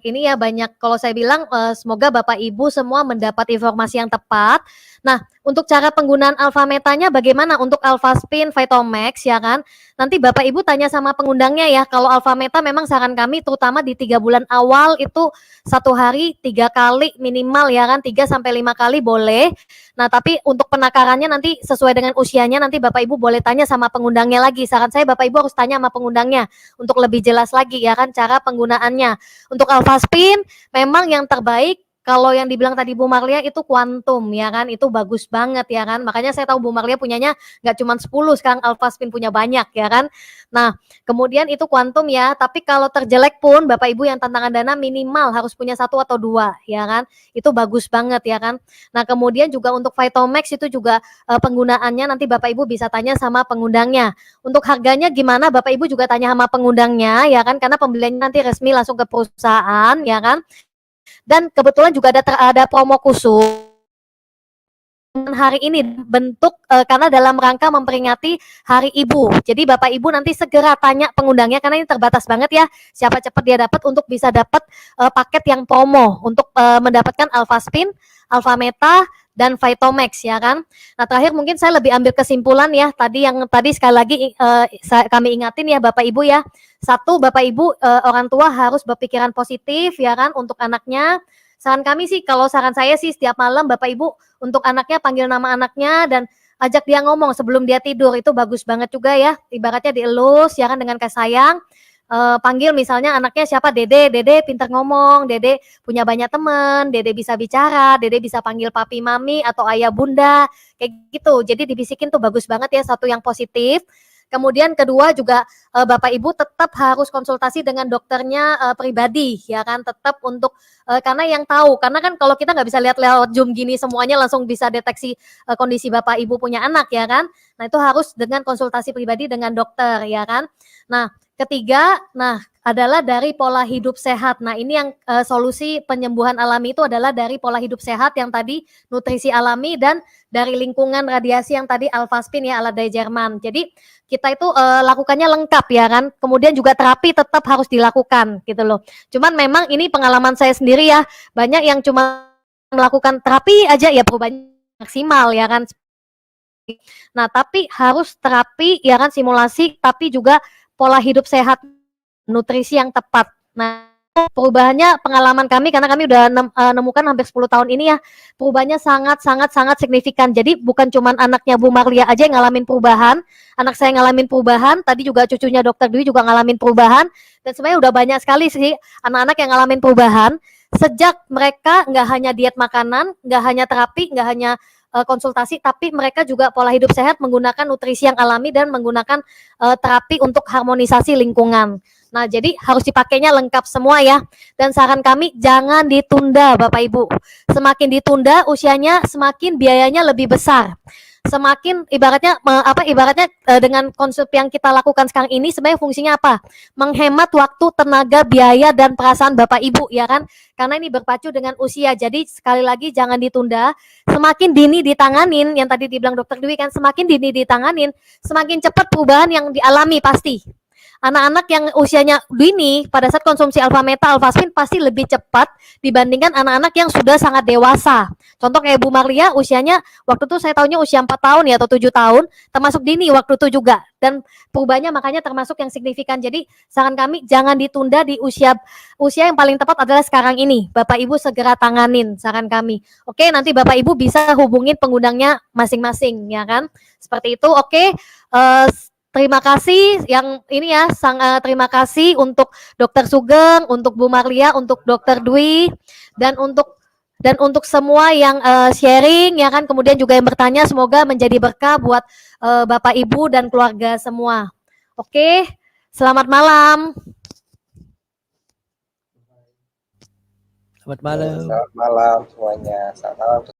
ini ya banyak. Kalau saya bilang semoga Bapak Ibu semua mendapat informasi yang tepat. Nah, untuk cara penggunaan Alfametanya bagaimana untuk Alfaspin, Vitomax ya kan? Nanti Bapak Ibu tanya sama pengundangnya ya. Kalau Alfameta memang saran kami terutama di 3 bulan awal itu 1 hari 3 kali minimal ya kan, 3 sampai 5 kali boleh. Nah, tapi untuk penakarannya nanti sesuai dengan usianya nanti Bapak Ibu boleh tanya sama pengundangnya lagi. Saran saya Bapak Ibu harus tanya sama pengundangnya untuk lebih jelas lagi ya kan cara penggunaannya. Untuk Alfaspin memang yang terbaik kalau yang dibilang tadi Bu Marlia itu kuantum ya kan, itu bagus banget ya kan. Makanya saya tahu Bu Marlia punyanya nggak cuma 10, sekarang Alphaspin punya banyak ya kan. Nah, kemudian itu kuantum ya, tapi kalau terjelek pun Bapak Ibu yang tantangan dana minimal harus punya 1 atau 2 ya kan. Itu bagus banget ya kan. Nah, kemudian juga untuk Vitomax itu juga penggunaannya nanti Bapak Ibu bisa tanya sama pengundangnya. Untuk harganya gimana Bapak Ibu juga tanya sama pengundangnya ya kan, karena pembeliannya nanti resmi langsung ke perusahaan ya kan. Dan kebetulan juga ada promo khusus hari ini bentuk karena dalam rangka memperingati Hari Ibu. Jadi Bapak Ibu nanti segera tanya pengundangnya karena ini terbatas banget ya. Siapa cepat dia dapat untuk bisa dapat paket yang promo untuk mendapatkan Alphaspin, Alphameta dan Vitomax ya kan. Nah, terakhir mungkin saya lebih ambil kesimpulan ya. Tadi sekali lagi kami ingatin ya Bapak Ibu ya. Satu, Bapak Ibu orang tua harus berpikiran positif ya kan untuk anaknya. Saran kami sih, kalau saran saya sih setiap malam Bapak Ibu untuk anaknya panggil nama anaknya dan ajak dia ngomong sebelum dia tidur, itu bagus banget juga ya. Ibaratnya dielus ya kan dengan kasih sayang. Panggil misalnya anaknya siapa, Dede, Dede pintar ngomong, Dede punya banyak teman, Dede bisa bicara, Dede bisa panggil papi mami atau ayah bunda, kayak gitu. Jadi dibisikin tuh bagus banget ya, satu yang positif. Kemudian kedua juga Bapak Ibu tetap harus konsultasi dengan dokternya pribadi ya kan, tetap untuk karena yang tahu, karena kan kalau kita nggak bisa lihat lewat Zoom gini semuanya langsung bisa deteksi kondisi Bapak Ibu punya anak ya kan. Nah, itu harus dengan konsultasi pribadi dengan dokter ya kan. Nah, ketiga, adalah dari pola hidup sehat. Nah, ini yang solusi penyembuhan alami itu adalah dari pola hidup sehat yang tadi nutrisi alami dan dari lingkungan radiasi yang tadi Alphaspin ya, alat dari Jerman. Jadi kita itu lakukannya lengkap ya kan. Kemudian juga terapi tetap harus dilakukan gitu loh. Cuman memang ini pengalaman saya sendiri ya, banyak yang cuma melakukan terapi aja ya perubahannya maksimal ya kan. Nah, tapi harus terapi ya kan, simulasi, tapi juga pola hidup sehat, nutrisi yang tepat. Nah, perubahannya pengalaman kami karena kami udah nemukan hampir 10 tahun ini ya, perubahannya sangat signifikan. Jadi bukan cuman anaknya Bu Marlia aja yang ngalamin perubahan, anak saya ngalamin perubahan, tadi juga cucunya Dokter Dwi juga ngalamin perubahan, dan sebenarnya udah banyak sekali sih anak-anak yang ngalamin perubahan sejak mereka nggak hanya diet makanan, nggak hanya terapi, nggak hanya konsultasi, tapi mereka juga pola hidup sehat menggunakan nutrisi yang alami dan menggunakan terapi untuk harmonisasi lingkungan. Nah, jadi harus dipakainya lengkap semua ya. Dan saran kami jangan ditunda Bapak Ibu. Semakin ditunda usianya semakin biayanya lebih besar. Semakin ibaratnya dengan konsep yang kita lakukan sekarang ini sebenarnya fungsinya apa? Menghemat waktu, tenaga, biaya dan perasaan Bapak Ibu ya kan? Karena ini berpacu dengan usia. Jadi sekali lagi jangan ditunda. Semakin dini ditanganin, yang tadi dibilang Dokter Dwi kan, semakin dini ditanganin, semakin cepat perubahan yang dialami pasti. Anak-anak yang usianya dini pada saat konsumsi Alphameta, Alphaspin pasti lebih cepat dibandingkan anak-anak yang sudah sangat dewasa. Contoh kayak Bu Marlia usianya waktu itu saya tahunya usia 4 tahun ya atau 7 tahun, termasuk dini waktu itu juga. Dan perubahannya makanya termasuk yang signifikan. Jadi saran kami jangan ditunda di usia yang paling tepat adalah sekarang ini. Bapak Ibu segera tanganin saran kami. Oke, nanti Bapak Ibu bisa hubungin pengundangnya masing-masing ya kan. Seperti itu. Oke. Terima kasih yang ini ya, terima kasih untuk Dokter Sugeng, untuk Bu Marlia, untuk Dokter Dwi, dan untuk semua yang sharing ya kan, kemudian juga yang bertanya, semoga menjadi berkah buat Bapak Ibu dan keluarga semua. Oke, selamat malam. Selamat malam. Selamat malam semuanya. Selamat malam.